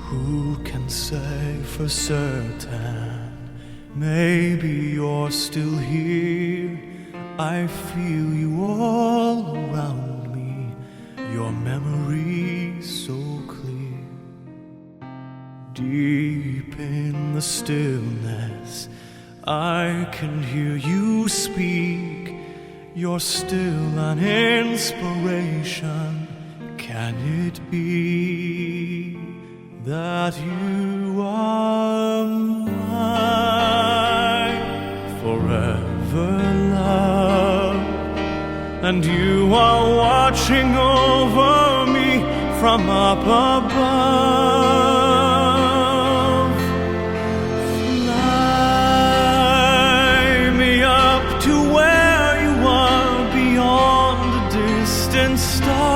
Who can say for certain? Maybe you're still here. I feel you all around me, your memory so clear. Deep in the stillness, I can hear you speak. You're still an inspiration. Can it be that you are mine forever, love? And you are watching over me from up above. Fly me up to where you are, beyond the distant star.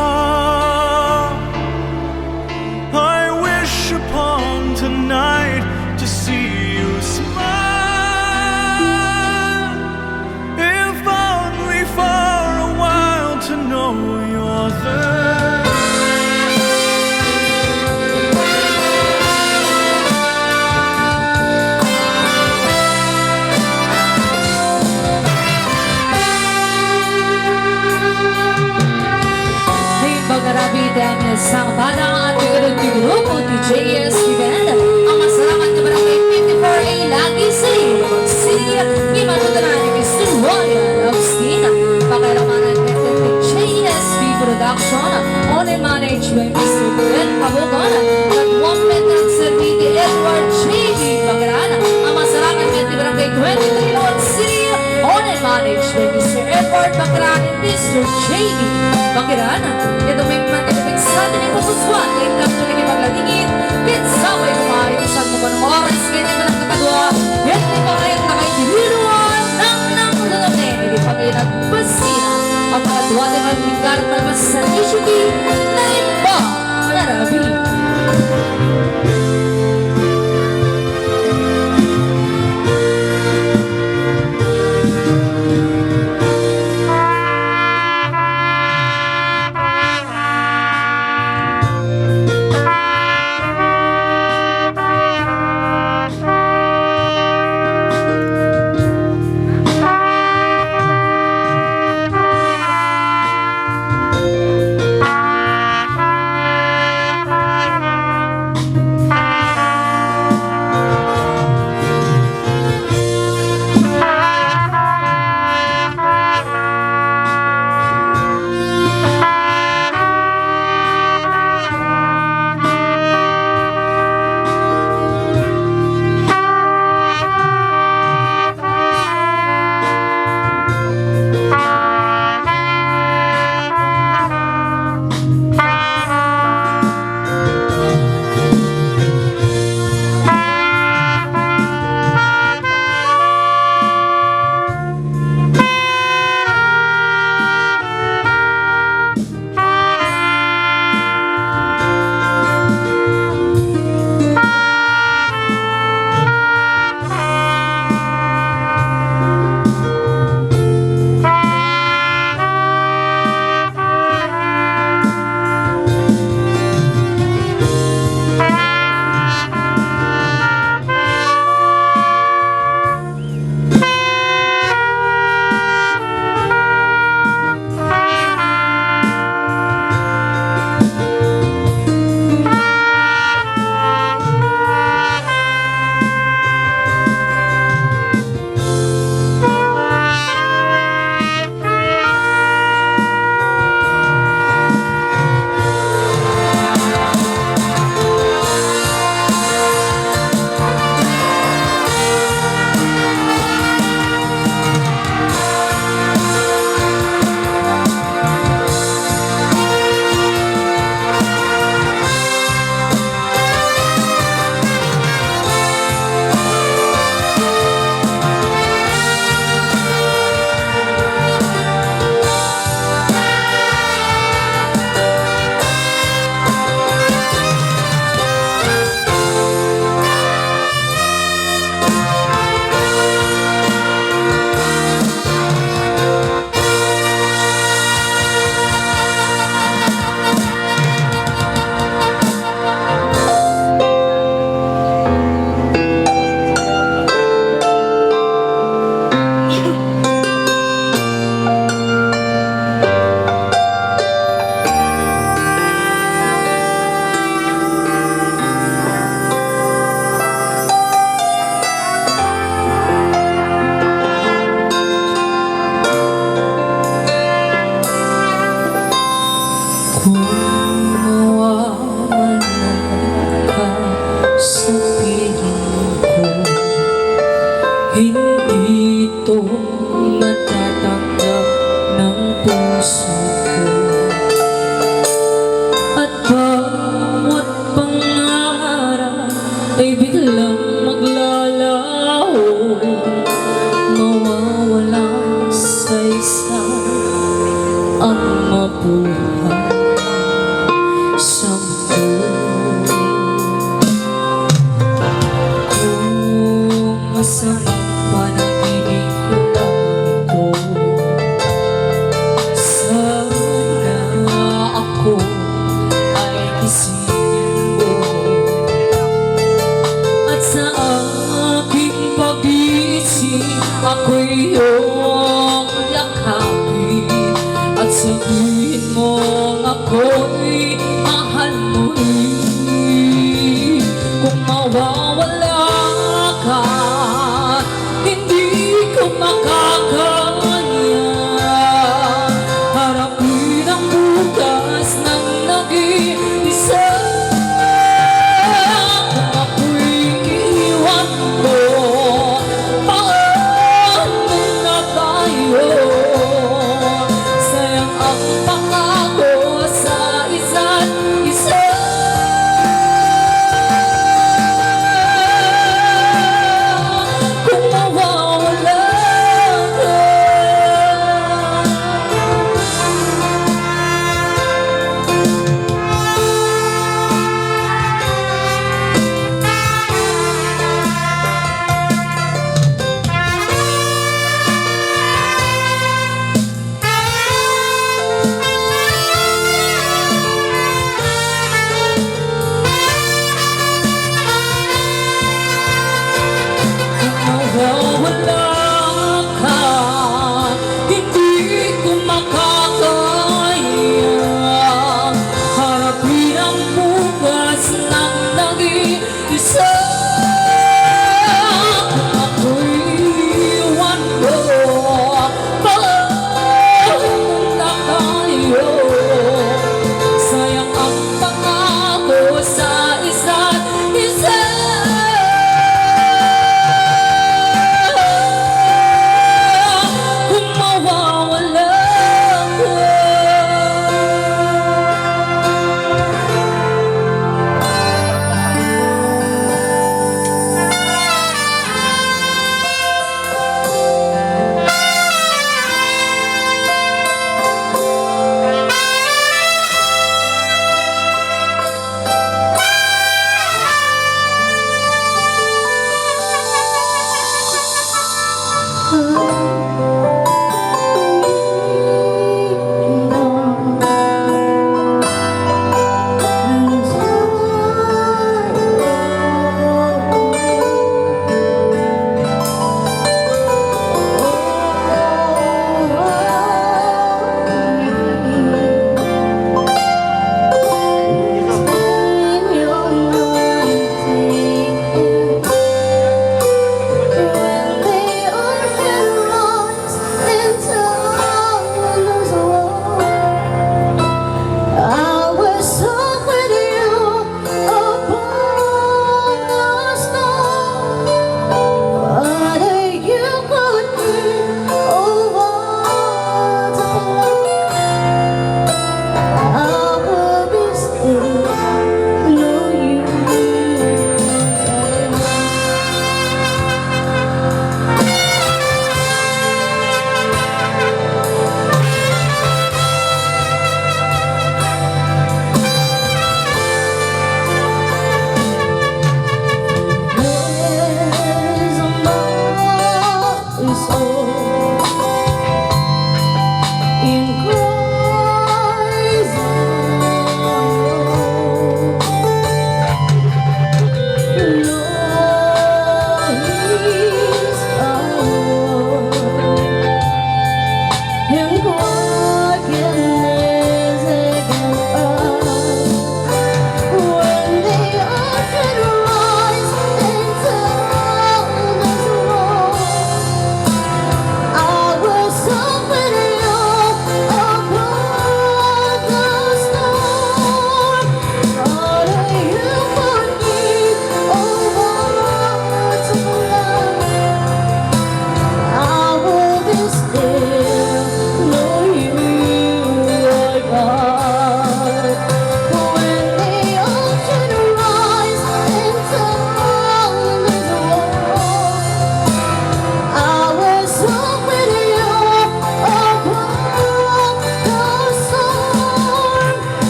I wish upon tonight to see you smile, if only for a while to know you're there. Dan sang padang at grupo DJs Band. Ang masalamat na barangay 54A lagi sa'yo. Imanutan ni Mr. Royal Austina. Pakailangan ng DJs Production. Only managed by Mr. Glenn Pabugon. Nag-wompet ng Serviti Edward J.B. Bagrana. Ang masalamat na barangay 23 Lord City. Only managed by Mr. Edward Bagrana and Mr. J.B. Bagrana. Ito may sa atin ay pususwan, ngayon lang ito naging maglatingin. Pinsaway kumayo, saan mo ba ng oras, ganyan mo lang kakadwa. Yan ay pakayang nakaidiluan, nang lalamin, hindi pa kayo nagbasina. Ang mga duwa din ang tingkar at malabas sa isyuki, na iba, narabi. Hindi ito matatanggap ng puso ko. At bawat pangarap ay biglang maglalaho, mawawala sa isa ang mabuhay sa mundo. Kung masamang panaginip lang ito, sana ako ay gisingin mo. At sa aking pag-isip, ako'y iyong yakapin. At sabihin mong ako'y mahal mo rin. Kung mawawala ka, hindi ko makakaya harapin ang bukas ng nag-iisa. Kung ako'y iiwan mo, paano na tayo? Sayang ang pangako sa isa't isa. Kung mawawala ka,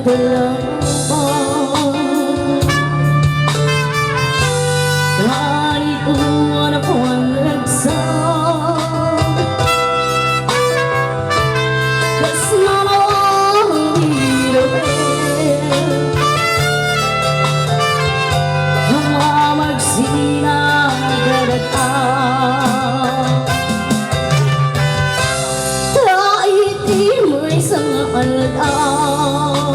lamang. Kahit tuwan ako ang lagsak, kas mamawang ilawin, mamagsinang kadatang. Kahit di mo isang aladang,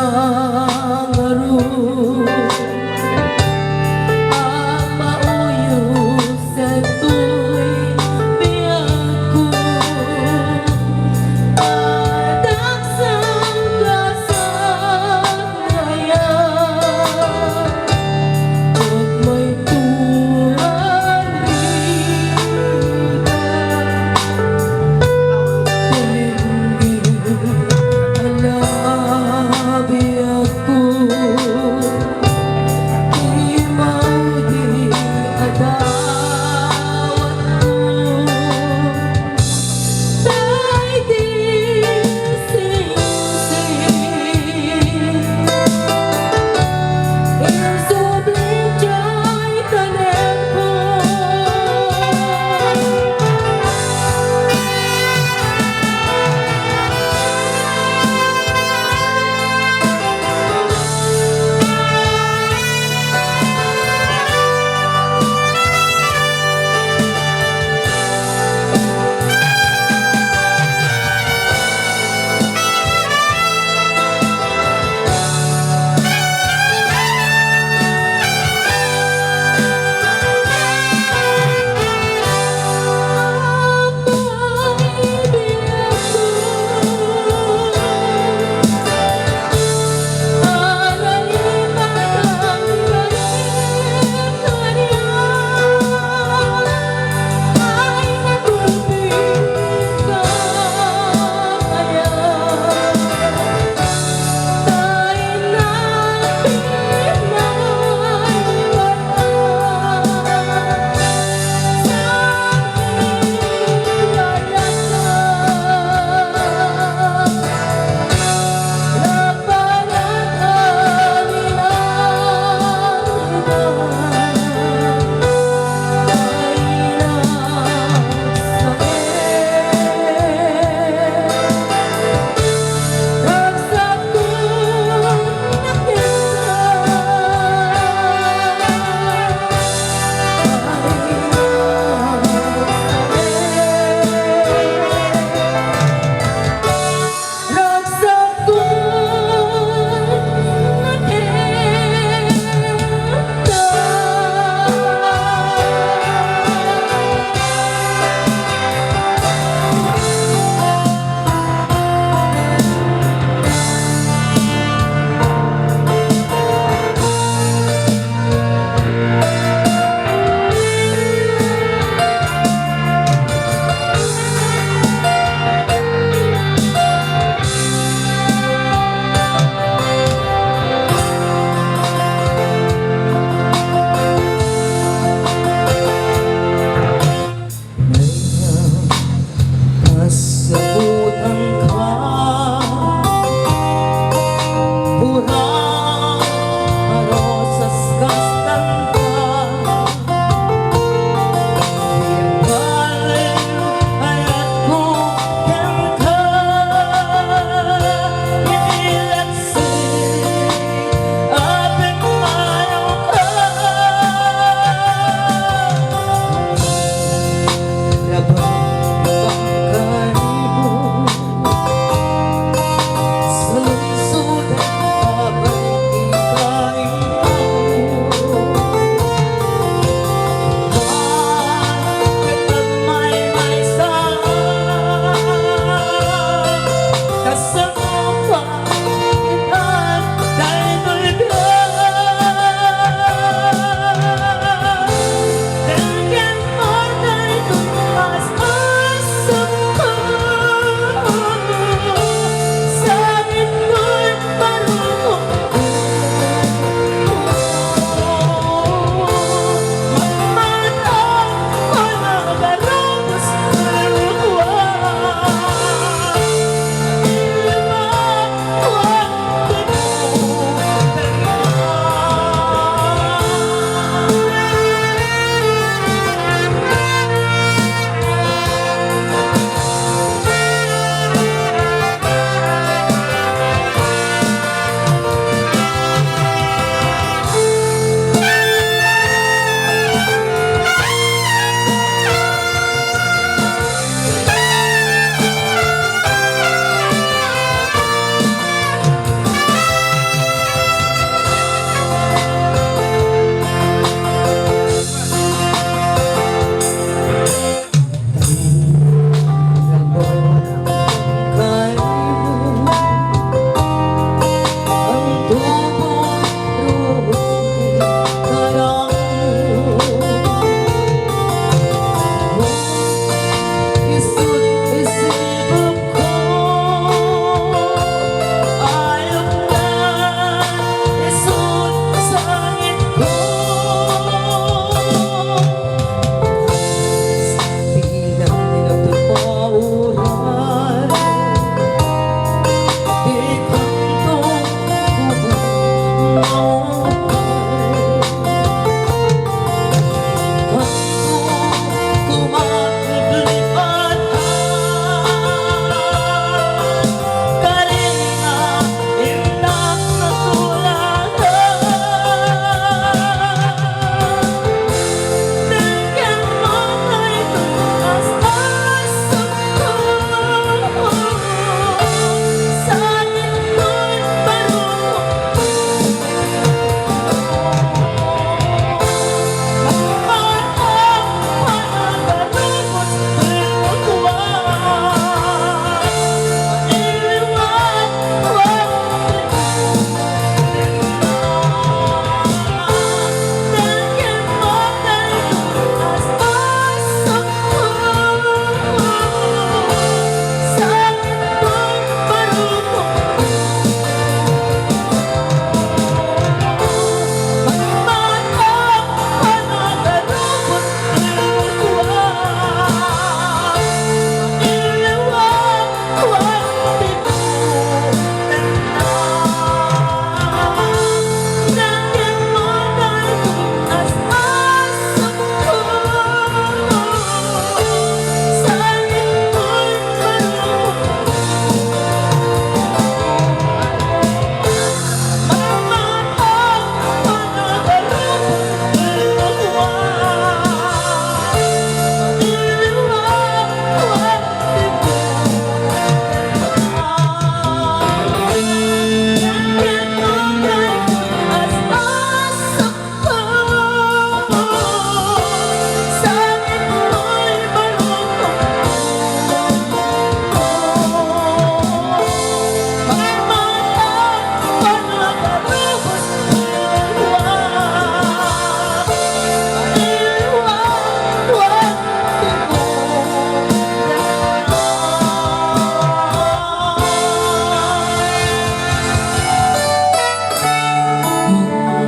ngaro ang mauyo sa tuy biyago adagsang kasangaya ug may tuwan alabi ako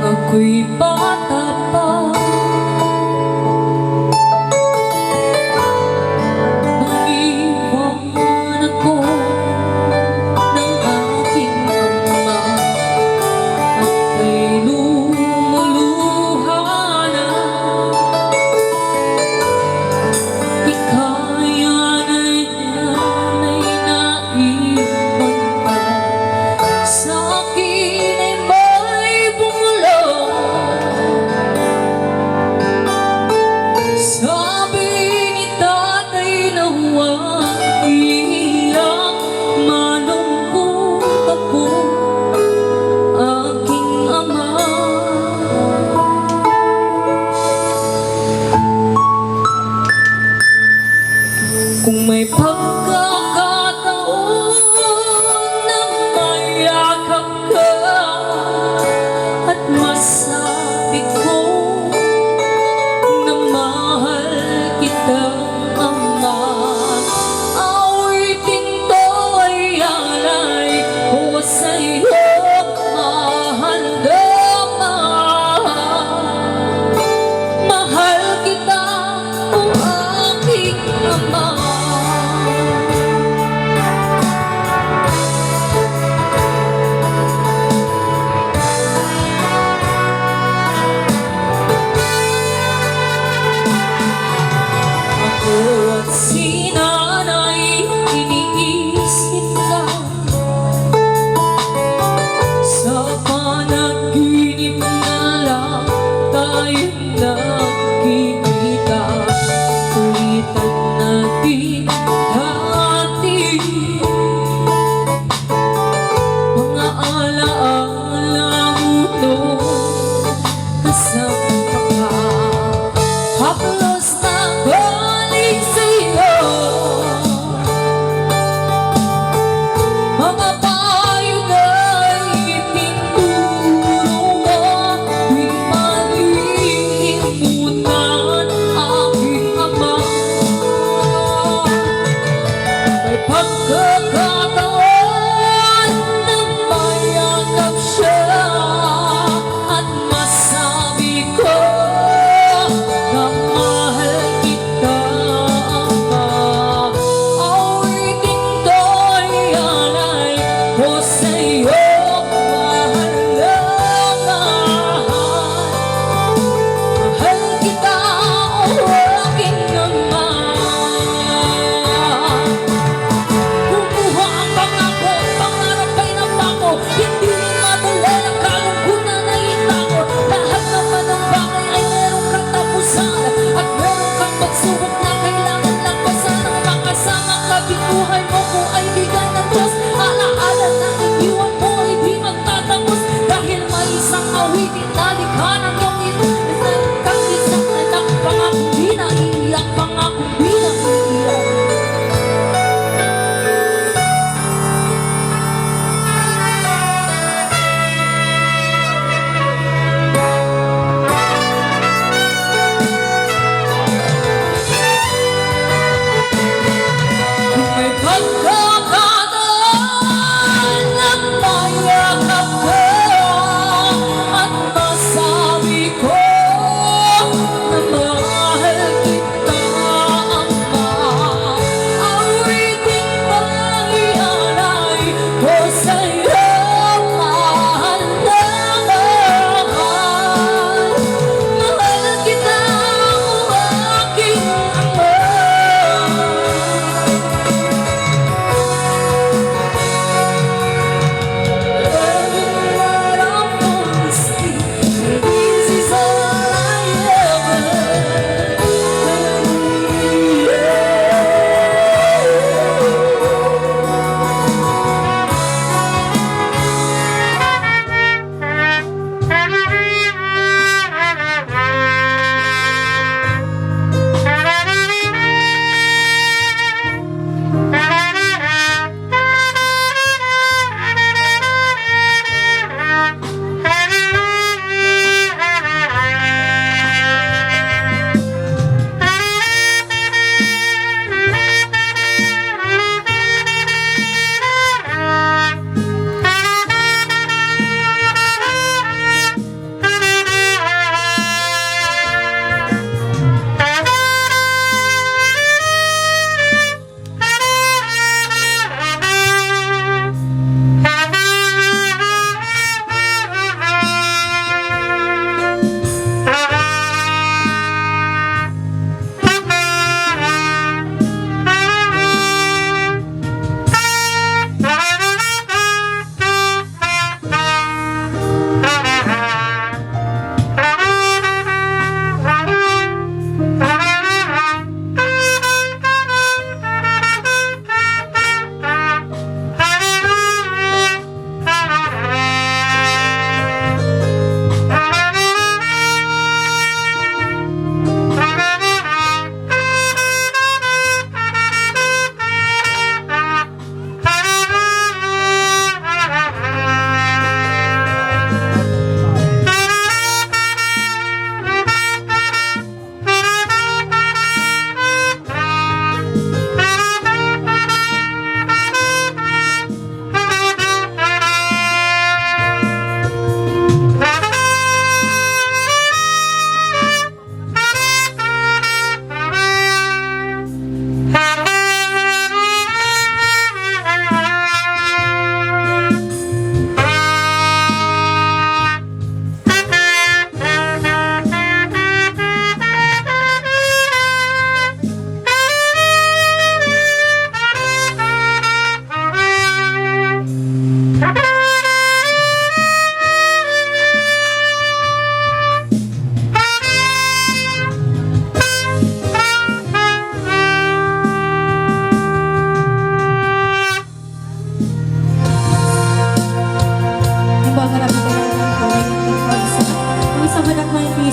Ako'y bata pa nang iwan ako ng aking ama at kay lumuluha na di kaya na niya naiwan ka sa akin ay may bumulong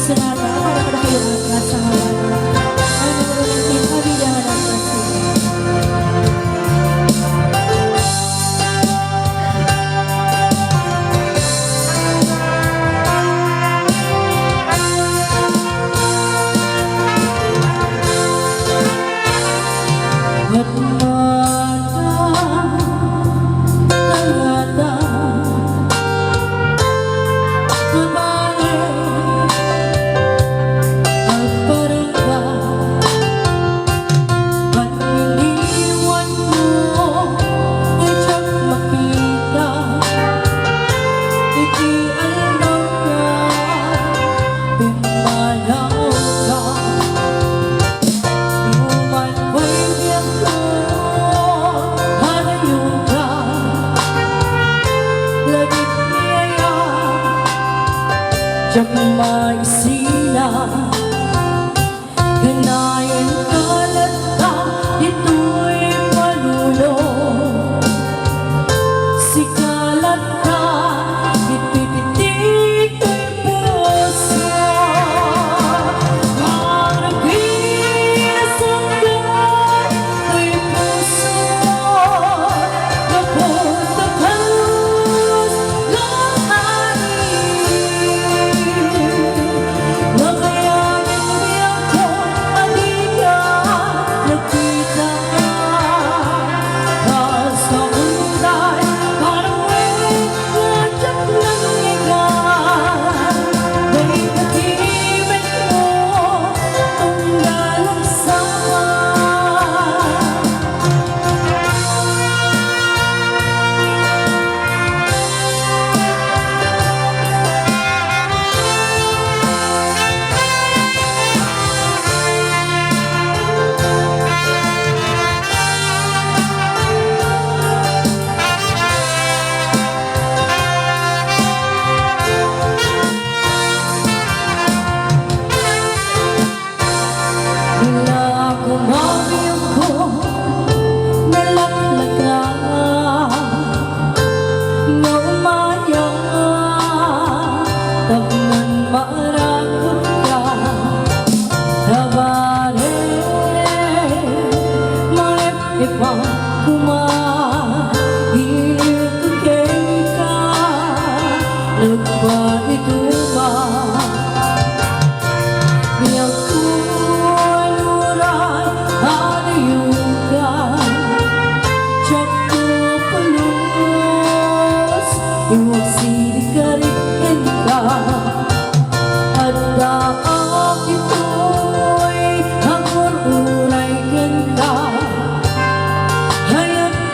Sonata para pada kayo at sa hawan. Ay naguluntin kabilangan ang kasi. At mata Diyak maisina Ganayan kalata Ito'y malulo Si kalata Itipitik ko'y puso Ang nagbisanggan ko'y puso Kapunta kalos Hayat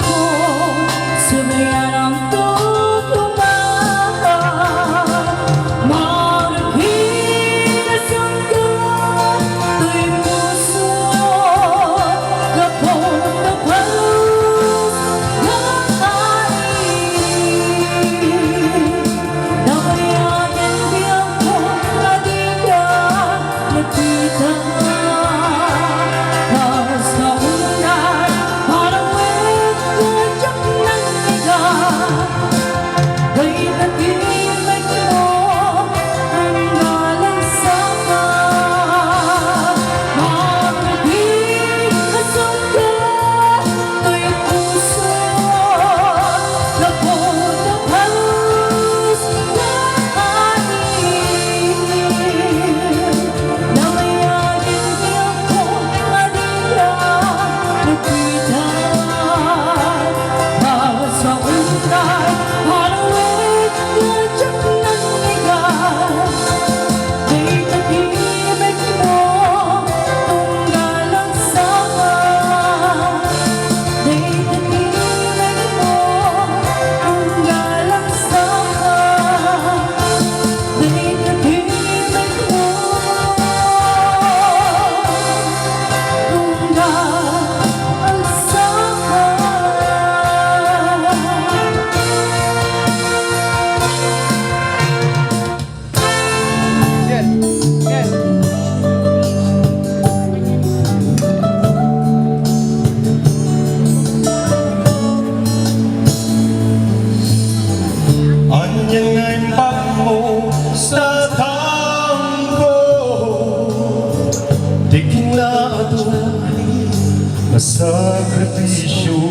sakripisyo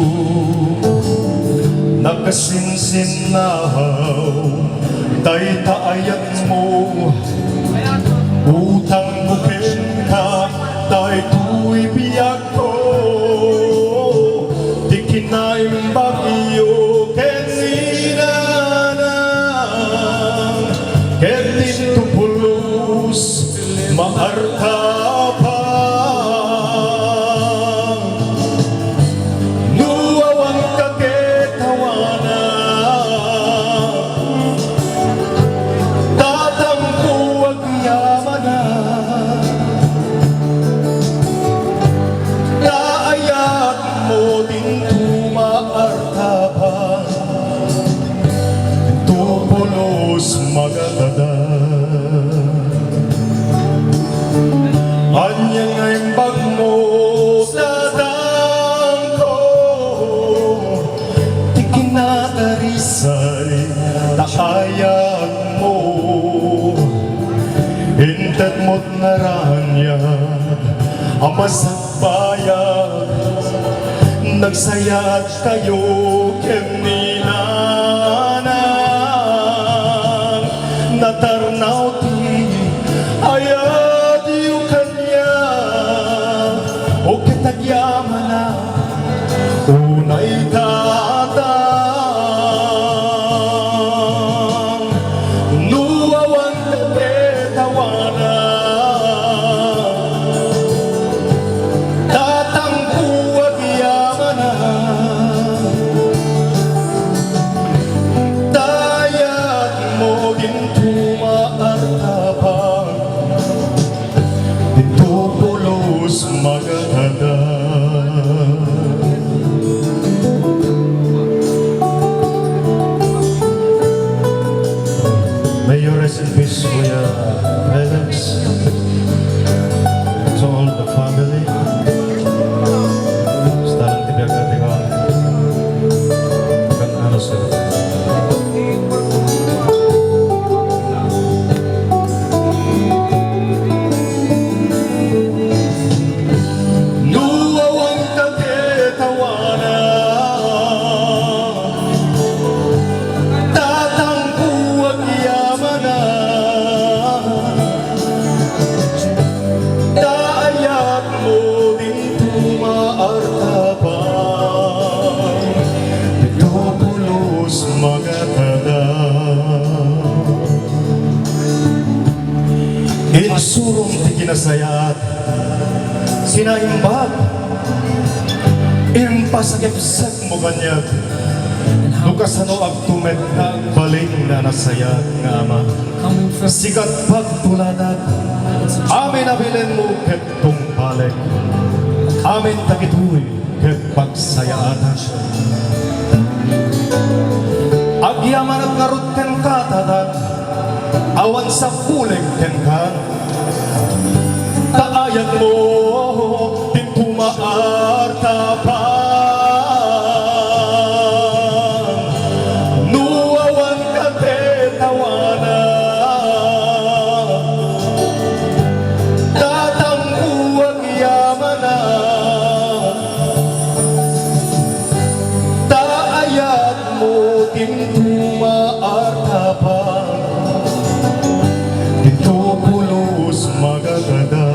nakasinsinnahaw tay taayat mo utang bukin ka tay tuy biyak ko di kinaim bagyo keninanang ketin tupulos maarta pa nuawang kaketawanan tatangko ang yamanan naayat mo din tumaarta pa tupulos magadadan anyang aimbag mo dadang ko di kinatarisay taayag mo hintat mo't naranya amas at bayag nagsayat kayo kemninanang natarnaw ti ayat yu kanya o kitagyaman na unay tatang nuawang katetawanan tatang kuwag yaman na tayat mo gintumaartapan dito pulos magagada May you rest in peace, Kuya Felix, to all the family. Sekarang tidak ketika bukan harus nuawang kaketawanan tatangku ang yamanan daayat mo din tumaartapan dito pulos magatadan insurong ti kinasayat sinaimbag impasagipsag mo kanyag lukasano agtumed na baling na nasayat nga ama Coming from sikat pagtuladag amin abilin mo ket tong balik amin tagituloy ket pagsayaatan agyaman at ngarut ken katadan awan sa puling ken kan taayat mo din tumaartapan nuawang katetawanan tatangku ang yamanan taayat mo din tumaartapan dito pulos magagada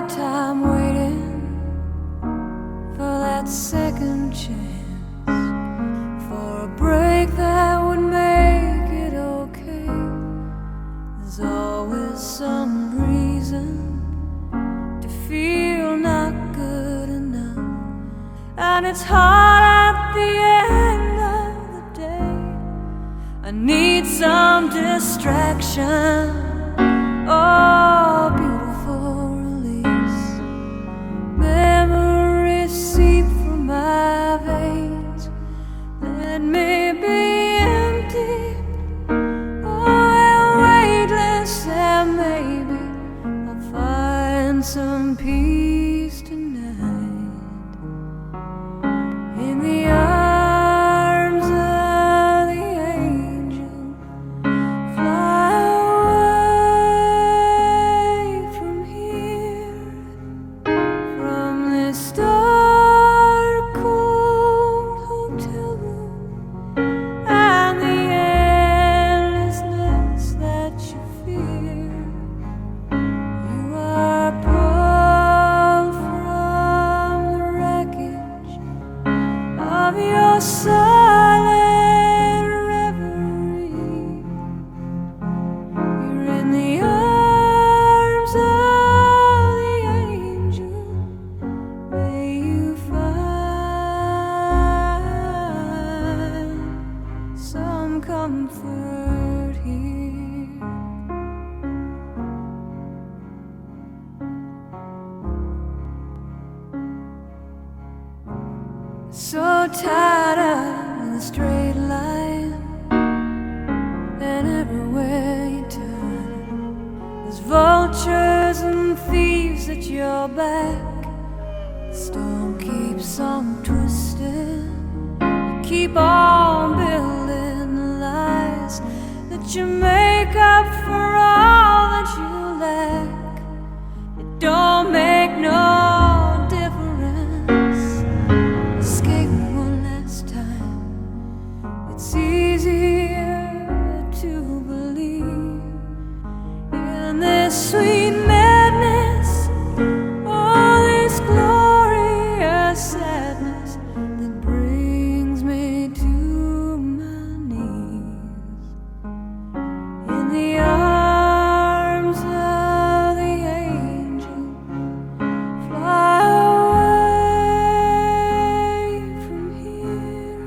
time waiting for that second chance, for a break that would make it okay. There's always some reason to feel not good enough, and it's hard at the end of the day. I need some distraction, oh, beautiful release. Memories seep from my veins. Let me be empty, oh, and weightless, and maybe I'll find some peace tonight in the arms of the angel. Fly away from here, from this dark, cold hotel room, and the endlessness that you fear. You are pulled from the wreckage of your silent reverie. You're in the arms of the angel. May you find some comfort here. So tired of the straight line, and everywhere you turn, there's vultures and thieves at your back. The storm keeps on twisting. You keep on building the lies that you make up for all that you lack. It don't make no difference. Escape one last time. It's easier to believe in this sweet madness, all this glorious sadness that brings me to my knees in the arms of the angel. Fly away from here,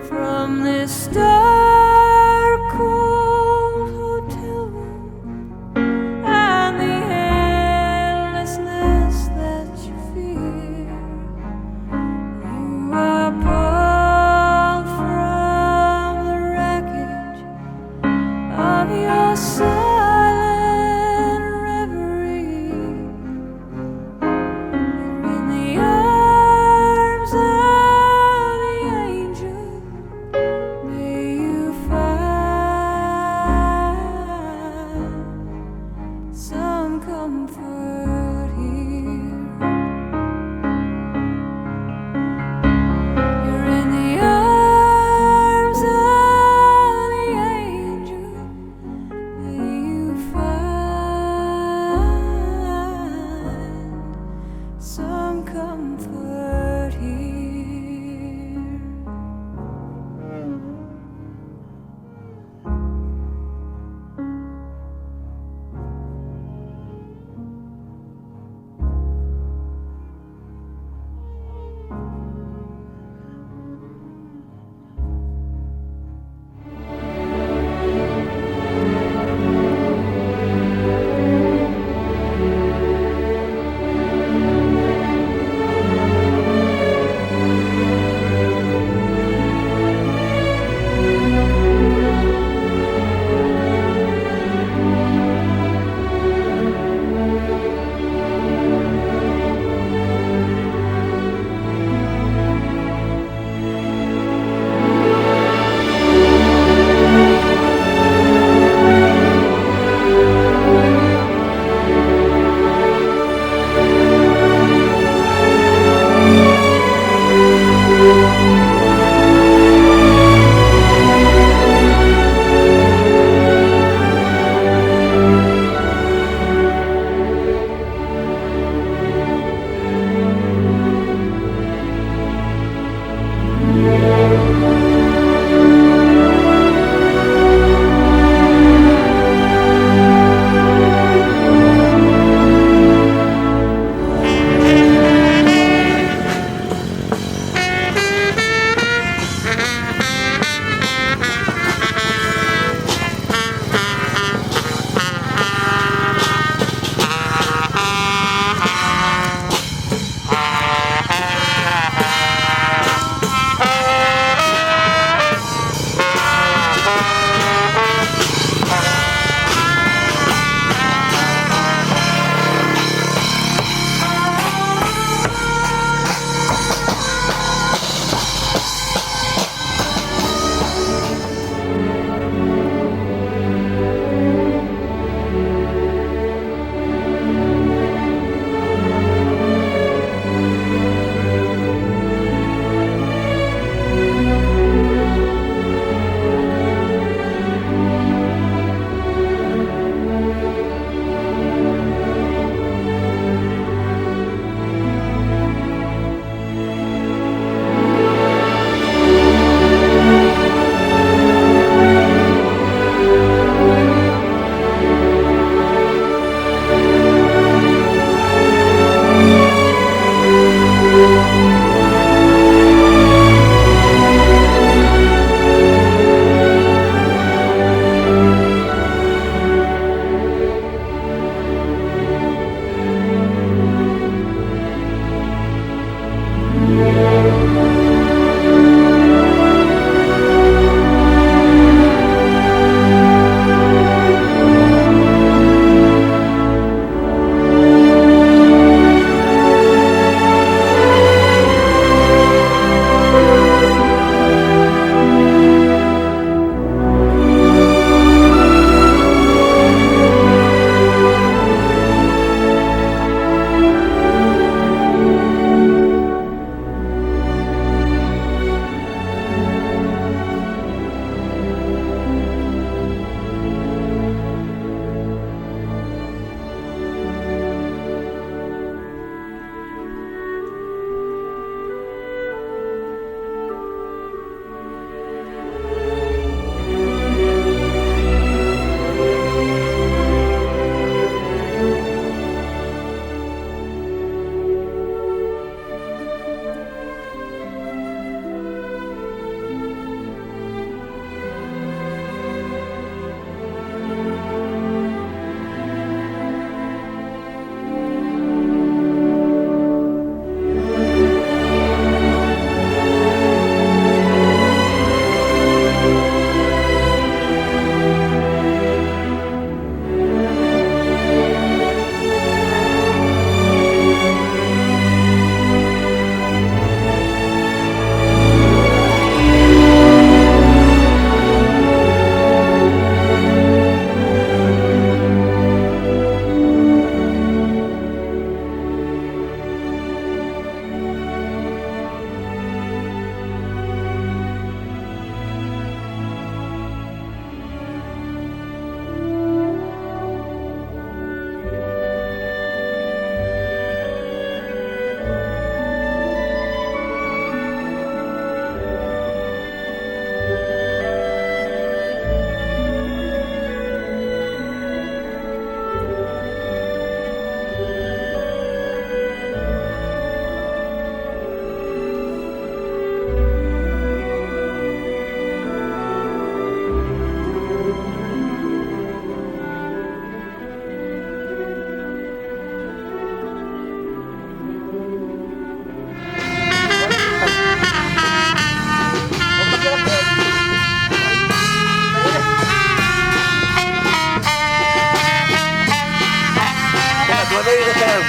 from this dark, cold hotel room, and the endlessness that you fear. You are pulled from the wreckage of your silent reverie. You're in the arms of the angel. May you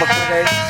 magbagay.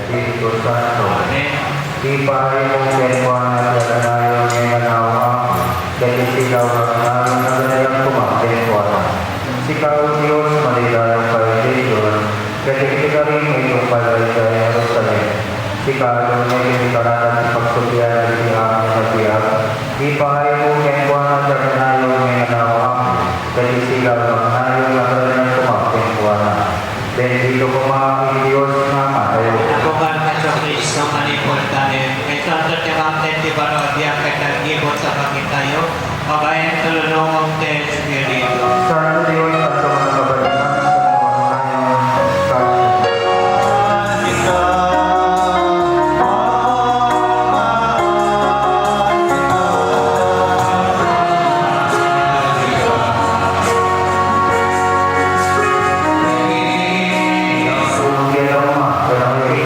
Espiritu Santo. Ipahay mong kenwan at yalanayon ng anawa, dahil sikaw ang nalang na kanilang kumakenwan. Sikaw Diyos, malilayang pagdilyon, dahil ikaw rin may tumpalay sa Jerusalem. Sikaw may kinikaran at pagsulyan at siyang nagbiyak. Ipahay mong kenwan at yalanayon ng anawa, dahil sikaw ang nalang na kanilang kumakenwan. Bendito po mga Diyos na matayo. Bukan kacau Kristo manipul tayo. Ito ang tatyakamten di parodia kagagibot sa pagkitayo. Mabayan tulunong ang Diyos Espiritu. Sa Diyos at sa mga kabalikan sa mga kanyang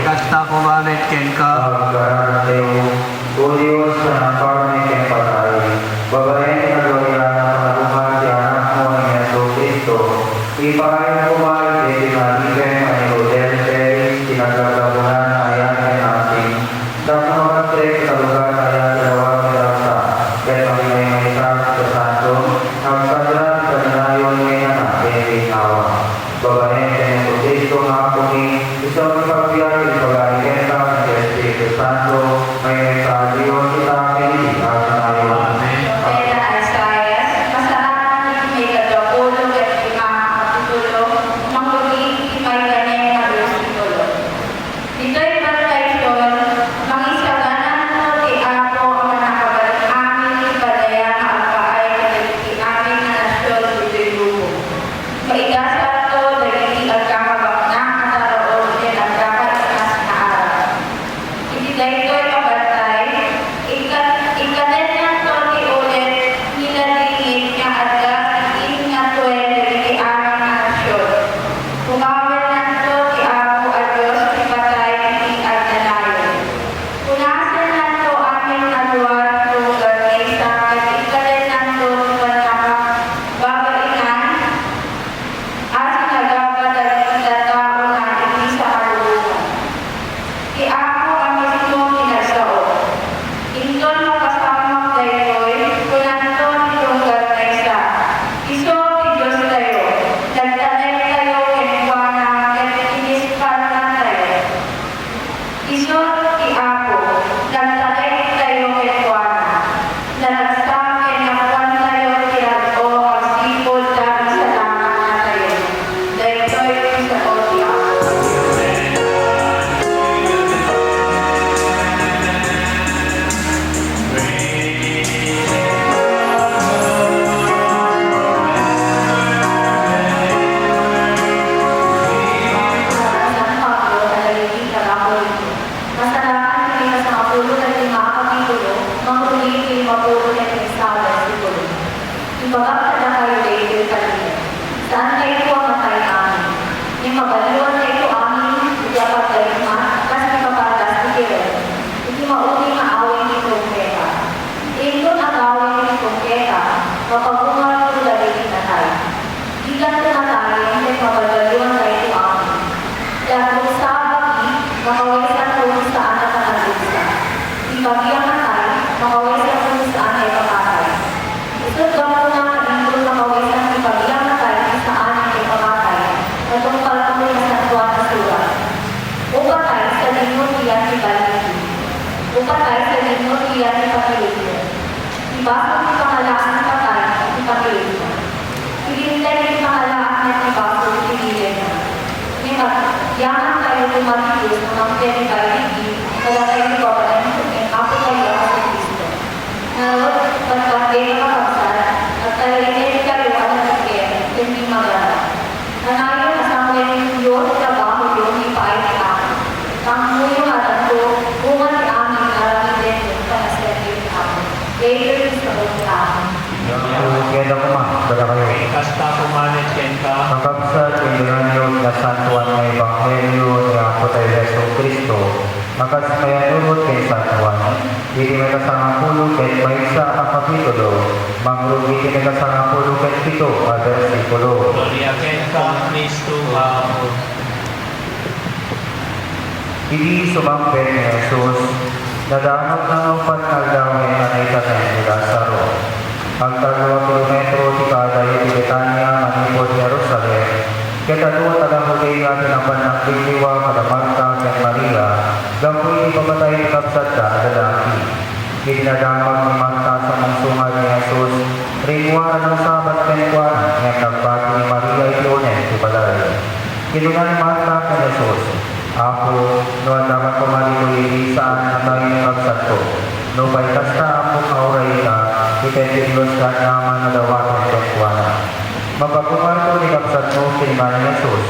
Kasta kumamit ken ka. O Diyos na naparami kang patay, babaeng na gloria na panaguhan si anak mo ang Yeso Cristo, ipahay na kumalit din tinaligan ang Rodel Felix, tinagagabunan na ayan kay natin, sa mga trek sa lugar na ayan dalawang mirasa, kaya magingay may sa santo, ang sadran sa nanayon may anak, kaya ginawa. Babaeng kay Yeso Cristo nga kumi, isang pagbiyak ipagalikan ka ng Espiritu Santo, may sa Diyos kita pinilihan sa ngayon. Kaya Isaiah, masalanan may kadapulong at lima kapitulo, manguli may ganyan na versikulo. Dito'y baptizon, mangisaganan mo ti ako ang nakabalik amin ipadaya na alpaay kadaliti amin na nasyon dito'y lupo. Maigasal to dagiti agkakabak na kataroon din agkakaikas na araw. Itidayto'y pabatay, ikaden nga to ti ulit nilalingit nga adda ingatuen dagiti aming nga nasyon. Kumawin na to ti ako a Diyos ipatay ti agdanayon. Punasan na to aming naluwag lugar kaysa at ikaden na to ti babainan as nagabadagiti tao na hindi sa karunungan. Ti ako ang mismo pinagsao. Inton makasamang daytoy, kunanton itong garnaysa. Iso ti Diyos tayo, nagtanay tayo kenkuana, ket inispal na tayo. Iso ti ako, nagtanay tayo kenkuana, nagsakin na kuwan tayo ti ato, ang sipod dami sa langan na tayo. Daytoy sa o ti ako. San Pablo, talalingin ka ako ito. Masalakan kami sa kapulo at lima kapitulo, manguli kay mapulo at isawa si Pulo. Ibagak na kayo dahil kanina. Saan kayo po ang matay amin? Yung mabaliwan kayo amin, hindi dapat kayo kasi kapatas ni Kiro. Hindi mauli maawin ni Kongketa. Ito ang awin ni Kongketa, mapagpungan ko dahil natay. Ilan ko natay, hindi mabaliwan kayo amin. Dahil sa bagi, makawisan ko sa anak na nalisa. Ibagyan natay, makawisan ko sa anak ay papatay. patay sa linggo iya ni Panginoon. Ibasok ni pangalaan ni patay ni Panginoon. Hinintay ni pangalaan at ibasok ni Pilihan niya. Yaman tayo lumatilos ng mga peri kailigi, wala tayo ni Babalan ng ako kayo sa Kristo. Narot, pagkakay na kapagsan, at tayo rin kayo ang nagkakaya, hindi magana. Nanayon asama yung Diyos, trabaho yung ipaay ni ako. Tangmo yung alam ko, bunga ni amin aramin din yung panasyan ni ako. Later is the old ako. Kaya ko ma, bala kayo. Kasta kumalit ken ka. Magkabsat yung binanyog na santuan ng Ebanghelyo ni Apo tayo Yeso Kristo. Magkasmaya nunod kay santuan. Hindi may kasama pulo kay Maisa ang kapitulo. Mangrugi kay kasama pulo kay Pito, versikulo. Gloria ken ka, Kristo Amo. Hindi sumangpet ni Jesus, nadaanap ng upat na gawin na naitanin ni Lazaro. Ang 2 kilometro di kada yung Betania, manipod Jerusalem, katadua talang huli natin ang panang bigniwa kada Marta kay Maria, gampoy ipamatay ni kapsat ka lalaki. Ginadamag ni Marta sa mangsungan ni Jesus, ringwa ng sabat kenkwan, ngayon nagbati ni Maria ilunen si Balay. Kinunan ni Marta kay Jesus, ako, noon naman kumalikoy saan na tayo ni kapsat ko. No by kasta ako kauray ka, ipentilos ka naman na dawakan kenkwana. Mapagkumar ko ni kapsat mo kiniman ni Jesus.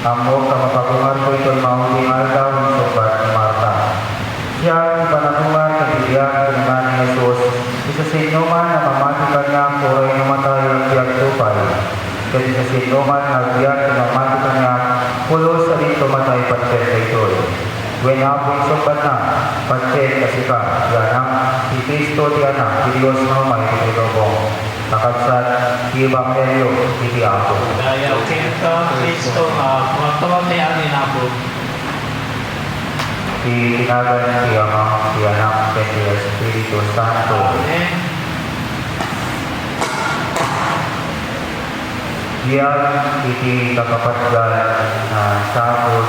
Amo ka mapagkumar ko ito'y mahuling aldaw ng subat ni Marta. Siya ang panatuman kanibiyak kiniman ni Jesus. Isa sa inyo man na mamatikan niya ang kuray ng matay ang biyak tupay. Kasi sa inyo man na biyak kinamatikan niya pulos sa dito matay patset na ito'y. When hapon subat na, patset kasi ka, yanang si Kristo di anak, si Diyos na may kitulobong. Nakagsat, si Ebanghelyo, hindi ako. Daya ken ka, Kristo Amo. Magtawag ni anin ako. Tinagan si Ama, si Anak, si Espiritu Santo. Amen. Diyan, iti kakapatgal na sabot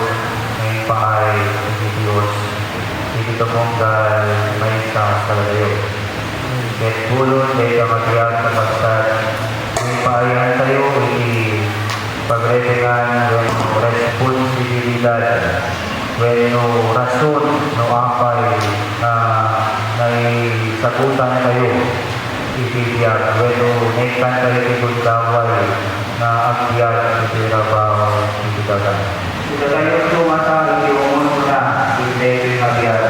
ng pahay ni Diyos. Iti kapunggal may sa salayo. Ket pulot ay kamatiyak sa pagsat. May pahayan tayo, iti pagretingan ng responsibilidad. When no rason, no apay na naisagutan kayo, ibigyan. When no nekan kayo ibigdaway na agyan, ibirabaw, ibigagan. Kita tayo sumata, iiungon na, hindi agyan.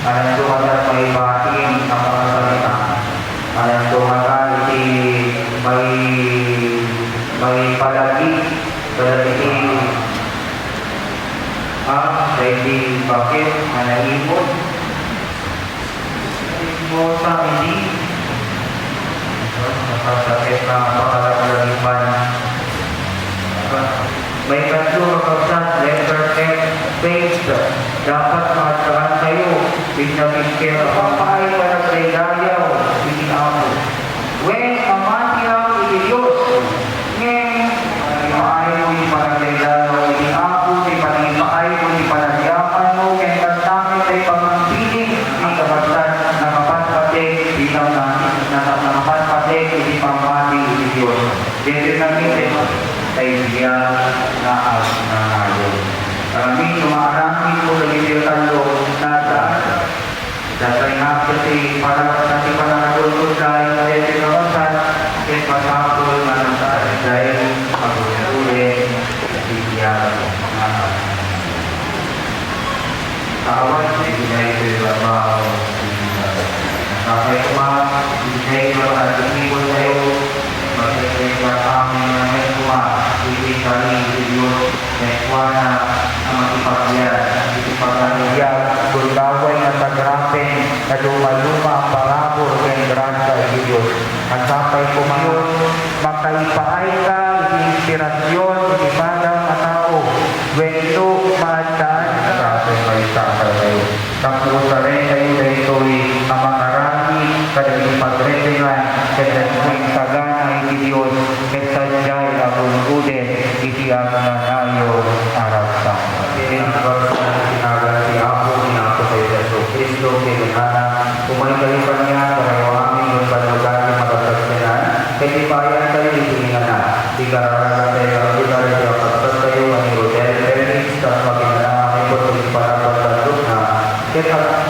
Alam sumata, may bating ang mga salita. Alam sumata, may palagi, dahil bakit manahimod mo sa hindi nakasakit na pakalaglagipan may katlo kapagsan letter F page dapat makataran tayo pinabigkir ang pahay para sa ilayaw hindi ako when amatyaw hindi Diyos ngayon maaay mo yung parang ilayaw hindi ako di panipaay mo di panagyapan mo kaya kastamit ay pagmampiling di kapagsan nakapatpatik bilang nakapatpatik hindi pamati hindi Diyos dito namin kay biya na ang nangayon kami tumarami po sa bibliotalo nasa dasay nga kasi para kasi pananagulog dahil dito kapagsan kaya pasapol manasal dahil pag-ulit biya na kawan ibigay ko yung labaw nakakay kuma ibigay ko ang tingin tayo magiging kasama na may kuma ibigay kami Diyos may kuwana na magipagyan gulaway na tagrapin na lumaluma ang parabor kay grasa Diyos at sapay kumayon makaipaay ka inspirasyon ibagang matao wento maadaan sa may sakal kayo kapusarin kayo na ito'y namakarami kadang ipagretingan kadang may tagana iti Diyos kesadyay abuluden iti ang nanayo arap sa atin ang sinagan si Apo ni Apo sa Yeso Kristo kaya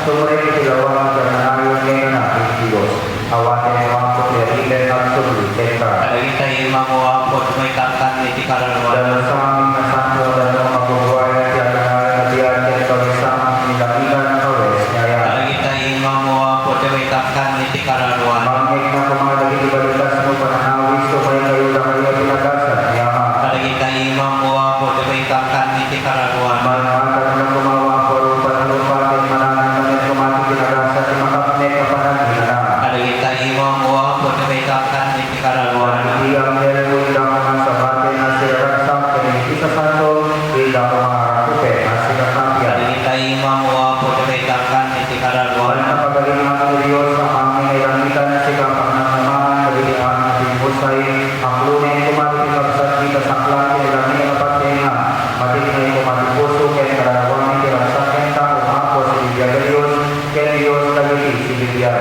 sumre itilawang sa nanayon ngayon na Diyos. Awatin ang mga kutyarilan at subli, Teka. Kadagita imam mo apod may kaktan iti karalwan. Dalam sa aming nasanto, dalam mabubuhay at yanahan at diyan kami sa aming nilakilan ng kawes, ngaya. Kadagita imam mo apod may kaktan iti karalwan. Mangit na kumalagi ibalitas mo pananawis ko may kayo na kayo pinagasan, ngaya. Kadagita imam mo apod may kaktan iti karalwan. Manhatag na kumawa ko ang panalupatin mananan namin kumating pinagasan ni makapnet na panagbilan. Kadagita imam mo apod may kaktan iti karalwan. Hindi ang nilpo ilang mga sabatin na siraragsak kaniliti sa santo, ilang mga rakupe na sinasapyan. Kadagita imam mo apod may kaktan iti karalwan. Wala na pagalingan ng Diyos ang aming ilamitan na sikapang ng naman, nagilihan ng timbusay, ang lunin kumating kapsat kita sa klang kinilamin na patinga, matigay kumating puso, kaya kararawanin kiragsak kenta, umako sa Biblia ng Diyos, kaya Diyos nagili si Biblia.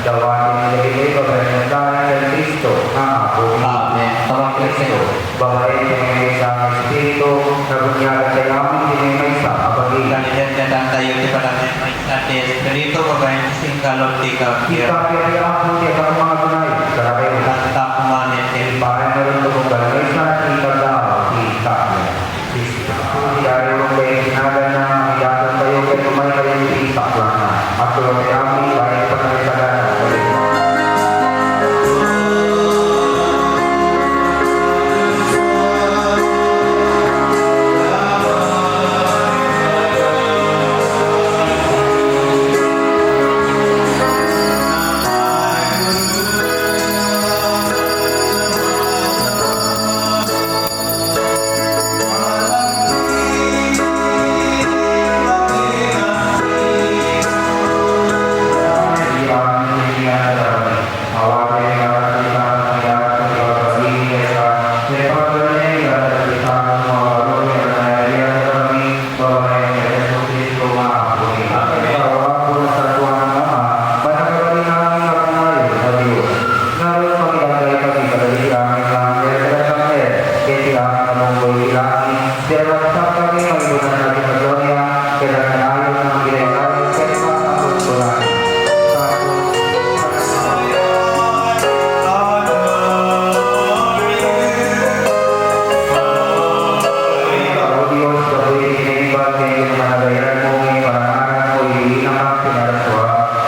Dawanin nilagay ko kaya nagdahan ng Kristo, ang ako. Amen. Tawag Kristo. Babae ng may isang Espiritu, nabunyagan kay aming dinimay sa kapagitan. Kandidat tayo di padamet may sate Espiritu babaeng singkalot di Kita kapir. kaya ako di ang mga tunay, karabay na. Kanta kumanin Jadi parang meron ito kung galawisan, kita daw, kita. Kung ayaw mo kayo sinagan na, iyakan kayo kayo tumay kayo kita lang na. At tulong kayo amin, kahit pa na isagan na.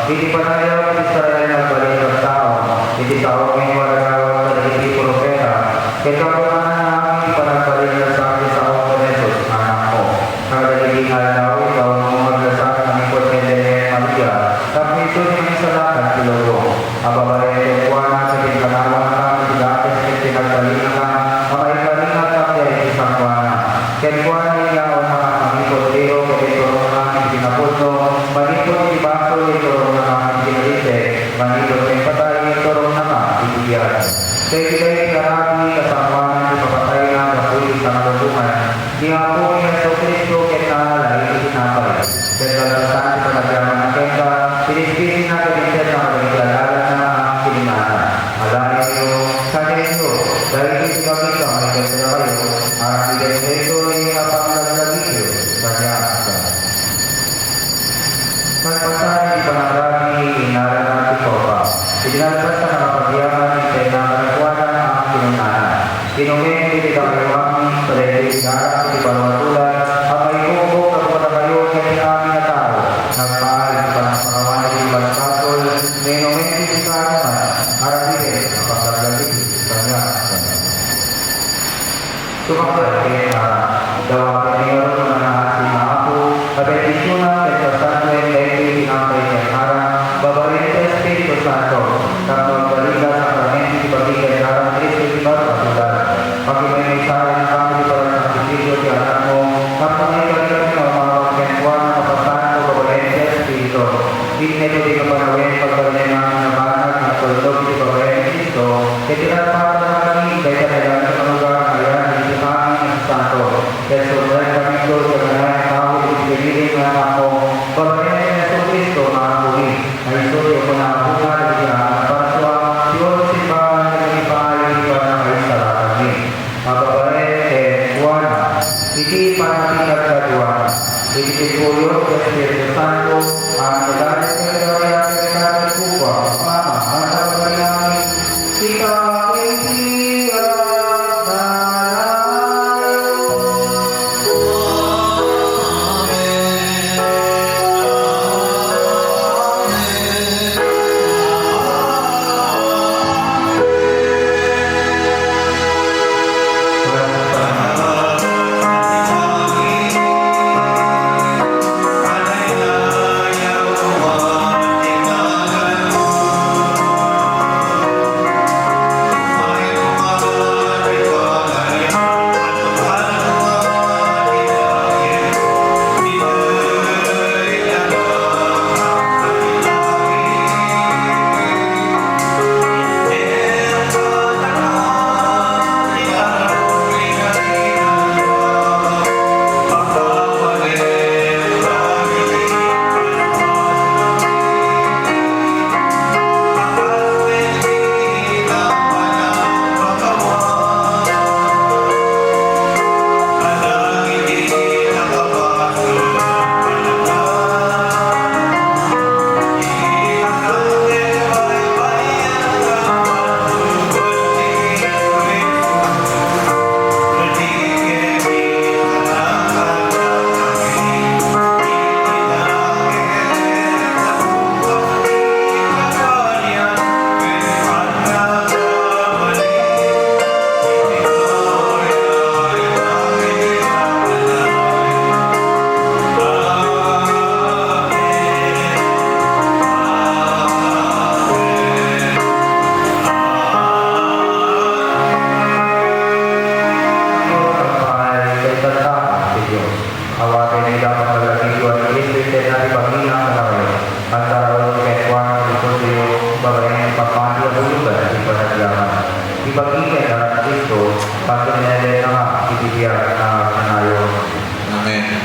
Hindi pa tayo Israel na balik ng tao, hindi tao ngayon wala sa hindi propeta. Kaya kung namin pa nagbalik na sa akin sa ako ng Jesus, anak ko. Nagagiging halaw, ikaw ang maglasak ng ikot ni Maria. Tapos ito yung salakan pilogong. Ababalay ng kuwana sa pinagkanawan ka, sigatis at pinagdalina ka, makaikalinga ka kaya isang kuwana. Kaya kuwana niya o nakakangikot pero kaya ito ang pinapuno, malikot si Baso ito ang pinalite, malikot ng patay ito ang ibigyan. Kaya kila'y karami kasamaan ng papatay na napuli sa nalulungan, di ako niya sa Kristo kaya nahalay itinapay. Kaya kalalasan sa pagkaman ng kenta, pinispisin na kalintin na kaligalalan na ang kilinana. Alayin niyo, sana niyo, dahil ito kami ka, may ganda na kayo, ang bigay sa ito ay napanglaglag niyo, kanya ka. Pagpasahin di pangarami, inaran natin ko pa. Idinalpas sa nakapagyaman, ikay na kanakuwanan ang pinunanan. Kinumeng hindi kakaiwami, palagay inarap, di balawatulan, ang may kubo, kapag kayo, kaya namin na tao. Nagmahal, di panangpangawanan, di bansatol, minumeng hindi ka naman, harapin, napakalagig, kanya. Sumakot, dawakan niyo rin na nahasin na ako, kapetisyonan, kaya pinangkay niya harang, babarin sa Espiritu Santo, tapos balikan sa parlamenti di bagay harang Kristo di Barpatulan. Pagkimay may saray ng kami para sa Espiritu di anak mo, tapos may balikan niyo ang mga pagkentwan ng kapasahan ko babarin sa Espiritu. Dinito di kapanawin pagbalin ng nabanag at tulog di babarin Kristo, kaya tinatapatan na kami, kaya kailangan sa manugang ayan, hindi kami ng Santo. Kaya sobrang kami ito sa ganyan tao, ibigilin ng ako, babarin Kristo na huli, ay ito ko na bunga ng iyan, para Diyos si Bahan na nagipahali pa ng ay saratan ni. Mababae, Juana, hindi pa natin nagkaduana. Hindi puyo, Espiritu Santo,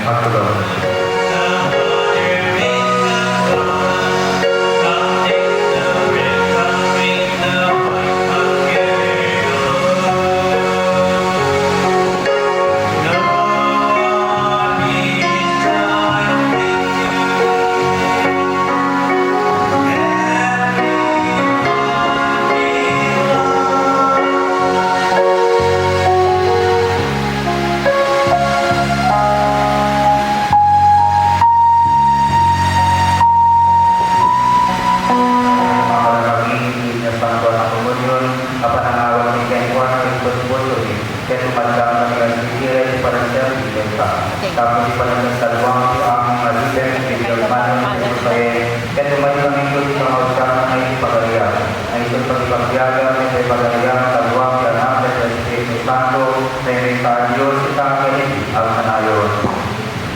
Magtulog. Tapos di pa naman sa luwang ang maliban, pinagmanan ng Israel. Kaya tumayo ang ito di pangawagkaman ay ipagaliya. Ay itong pagpagyaga, may ipagaliya, sa luwang yanap, sa Espiritu Santo, sa imita Diyos, sa akin, ang manayon.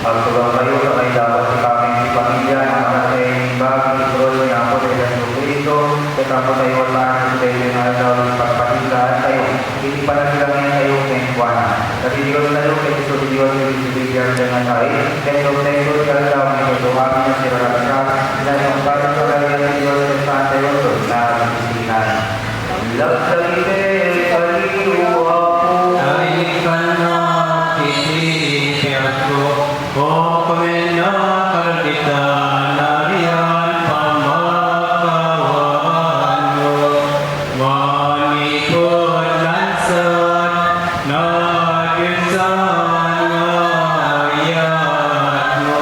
Pagtugang kayo sa may dapat sa kami si pamilya, na makasay bagi, trono niya ako sa Yesu Cristo, sa tapos ay wataan sa tayo na daw pagpahindahan kayo. Hindi pa na sila ngayon kayo kengkuanan. Kasi Diyos na yung kaya sa Diyos yung ibigyan dengan tayo. Kaya yung tayo siya daw ang itutuhamin niya si Rarasya. Na yung parang kagaya ng Diyos sa saan tayo ito na nagsisingan. Lagsalite, kaliwa po. Ay ka na, isipiyat ko, o pamena kaldita, nariyan pamakawan mo. Manikot lansad, nagyusan ngayat mo.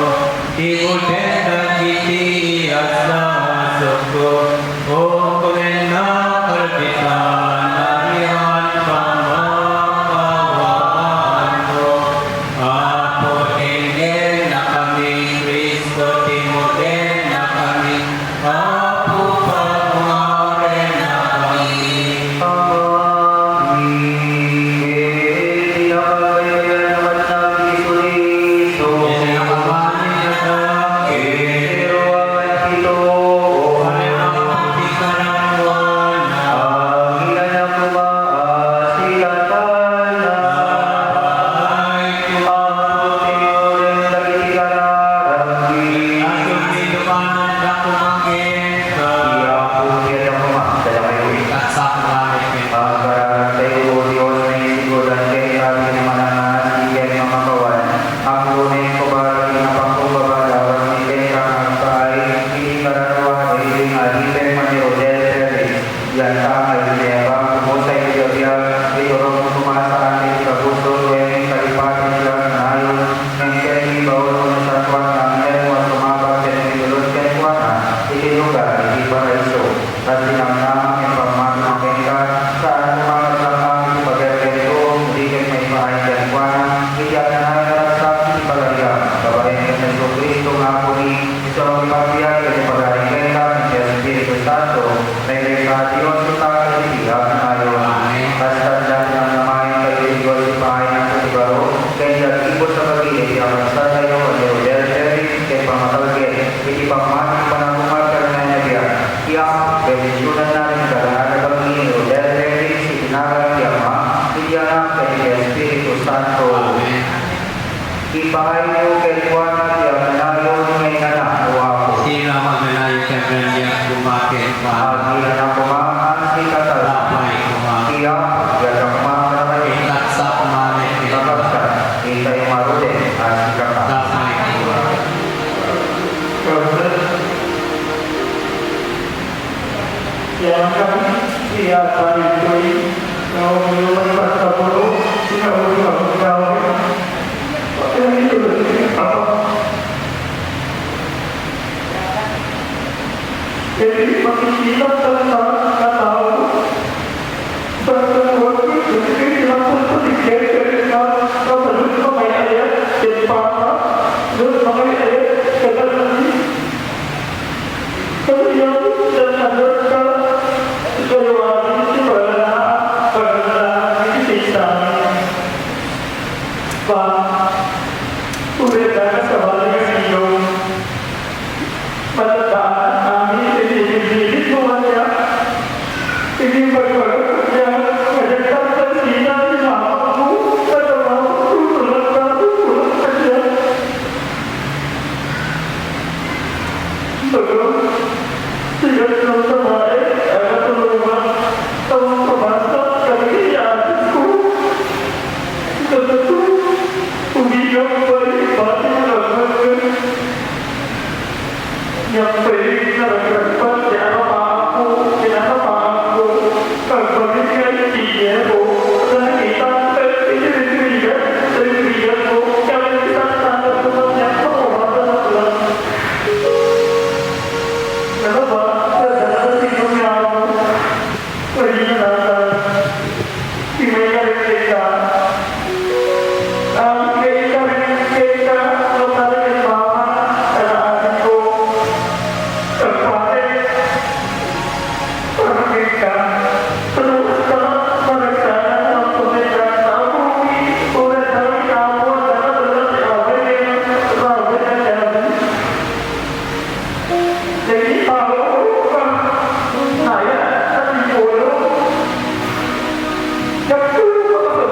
Ikutin at itias na soko, o pamena kaldita, nariyan pamakawan mo. Apo Engel na kami, Kristo Timoten na kami, Apo Pagmaren na kami. Kasi nakamani na sakit, wala nang pagkikarangan na nasong nilumanan na kumangin ka. At sa kumangin ka. Ipahayo kay Juana di Amanayon may anak o ako. Sino ang magnanayo ka kanya kumakin pa? Agilan ang kumakan si Katal. Lapay kumakin. Iya, ganda kumakan na kayo. Ikat sa kumakin. Kakabsan, kita yung marute, si Kakal. Lapay kumakin. Yang kami siapa itu kau belum pasal puluh tidak boleh kau itu apa? Jadi masih kita tentang tahu tentang waktu jadi kita pun sedikit kita perlu mengenai ayat jadi apa? Terus mengenai ayat kata lagi. Kemudian dan ada keluar itu adalah kita Pak udah dah sebaliknya hidup pada saat kami ini semuanya ini berkorban pada saat kita di mampu pada waktu berlaku saja Sigat ng babae ay natulungan ang pumasok kami atin ko. Totoo, umiyak pa rin pati naman. Yang paling naragagpan di ako, kinakapa ako, pagbalik ay tiya ko, nakita at pinirigan ko, kaya isang tanap ko ng niya ko, matanap lang. Ano ba? Dadating niya ako. Pwede na natin. Imayari kita. Ang kita, no talagang mama, alaanin ko. Ang pare. Parang kita. Tulungan ka, maragdagan ang tumitang tao. Ulat ang tao at nakadalang away. Rawin ang yaman. Jadi tahu saya tadi polo jatuh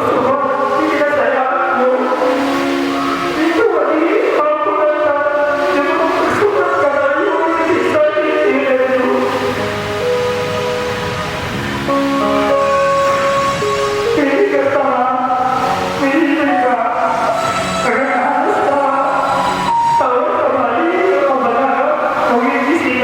semua tidak saya itu lagi aku datang jangan bersurat karena itu bisa itu ini kata ini mereka karena harus tahu kembali kepada mungkin di sini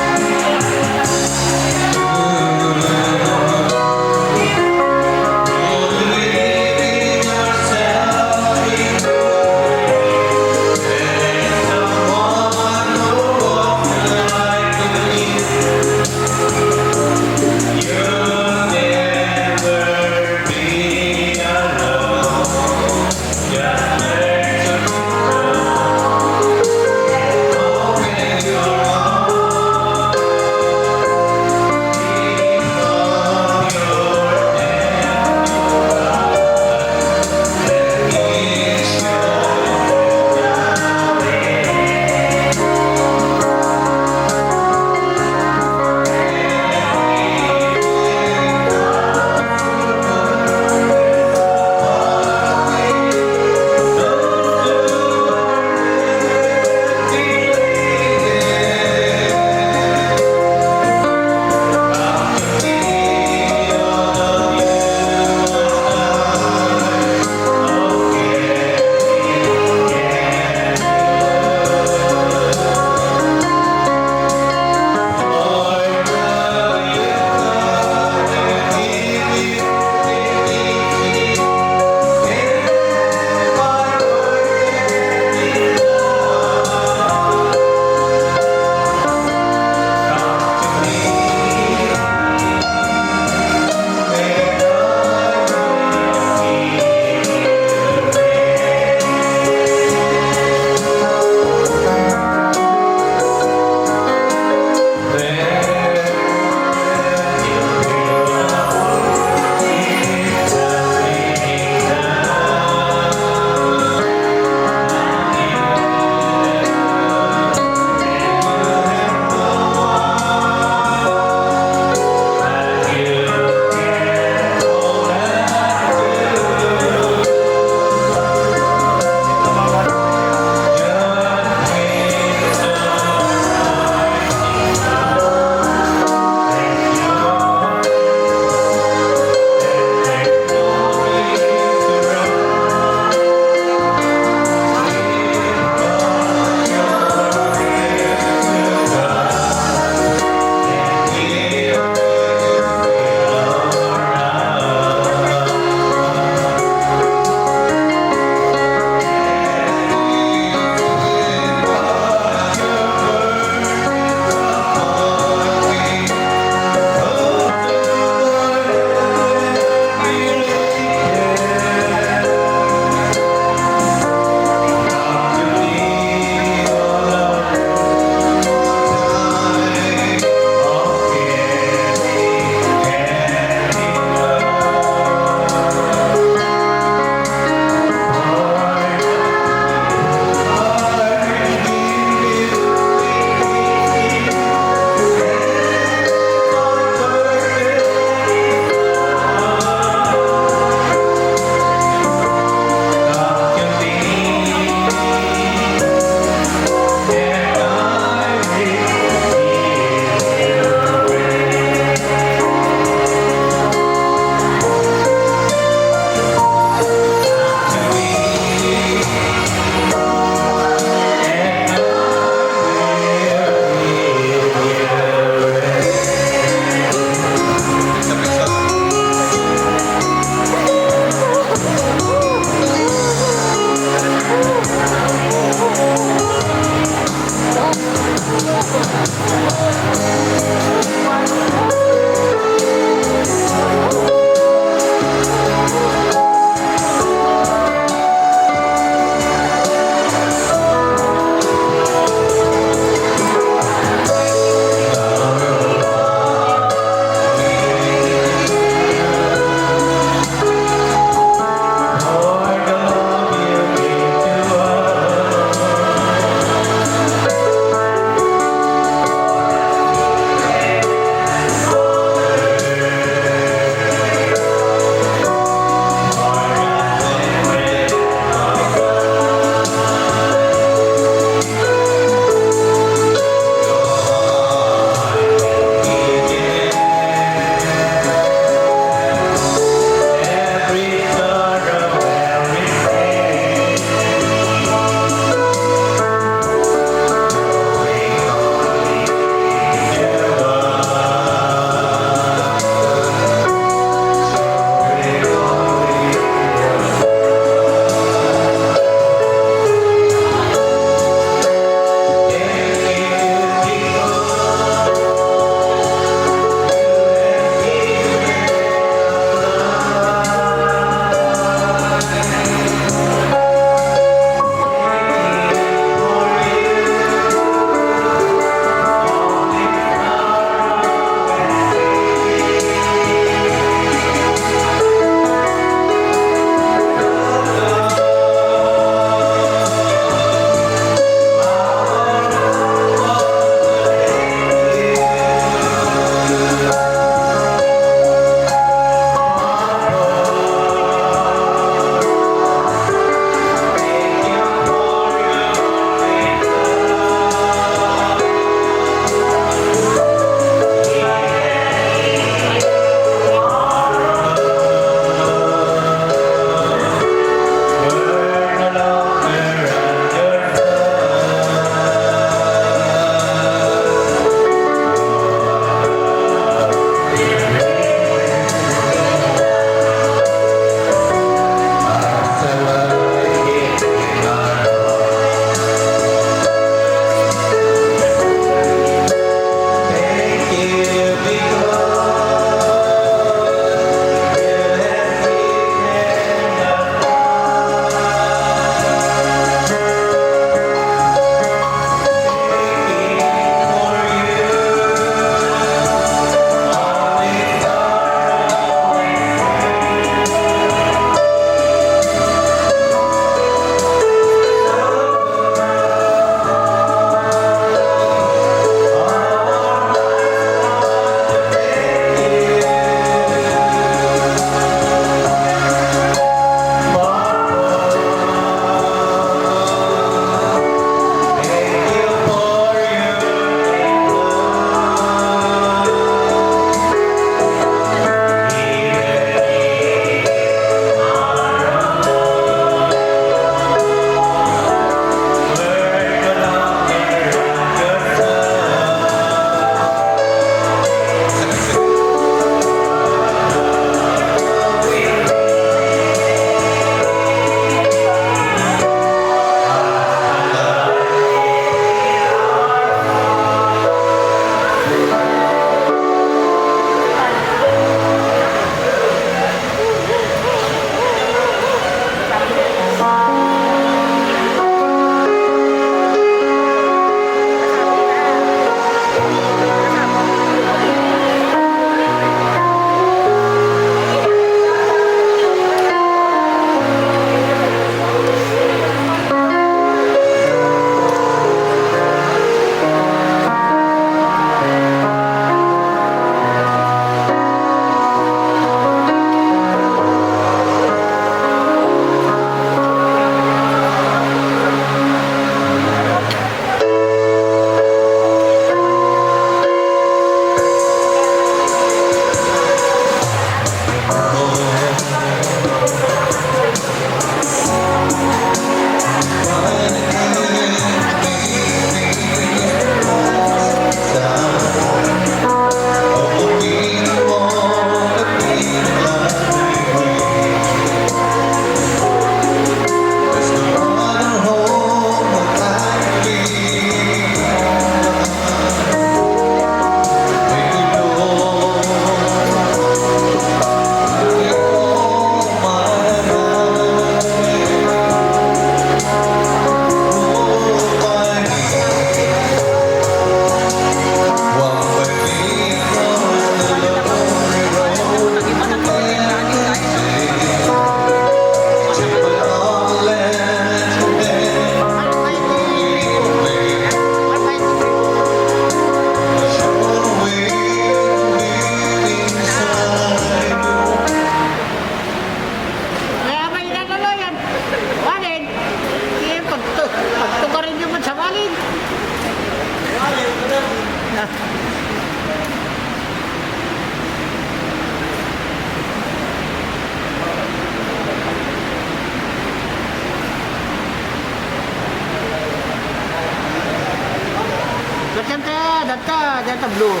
na blue.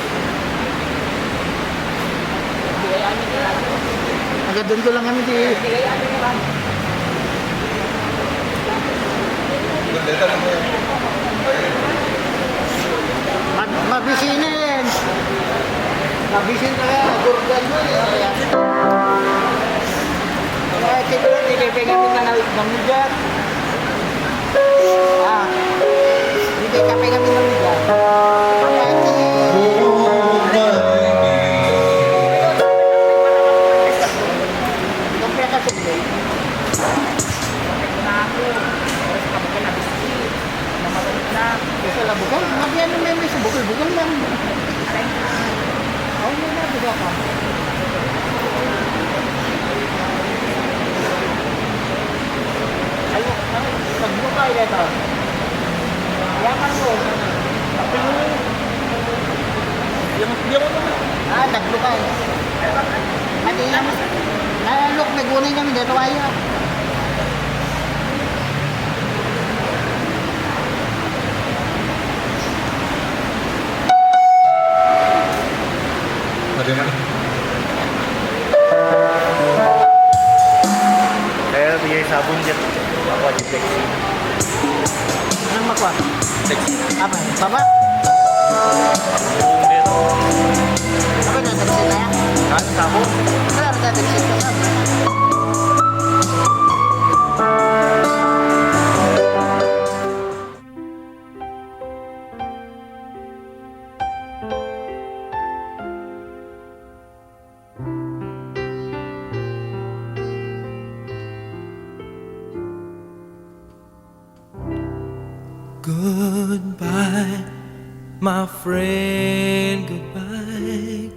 Agad doon ko lang kami di... Mabisinin! Mabisin na kaya, gurgan mo eh. Kaya siguro hindi kayo pengamin na namigyan. Hindi kayo pengamin na namigyan. Bukal, ngabihan ng memes, bukal lang. Oh, may nabuga ka. Ayo, nagbuka ito. Yaman mo. Yung nagbuka. Mati naman. Nalok, nagunay namin, dalawayo. Kaya bigay sabon dyan. Ako di sexy. Anong makwa? Sexy. Apa? Baba? Yung dito. Apa na taxi na yan? Ano sabon? Wala na taxi na yan. Goodbye, my friend, goodbye.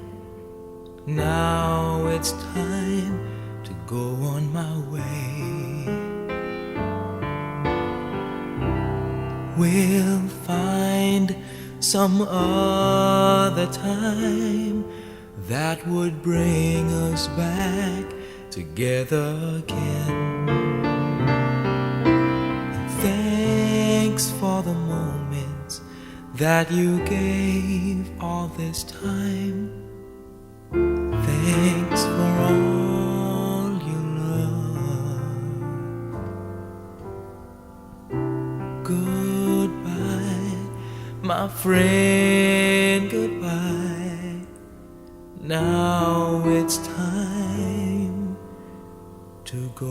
Now it's time to go on my way. We'll find some other time that would bring us back together again. Thanks for the moments that you gave all this time. Thanks for all your love. Goodbye, my friend, goodbye. Now it's time to go.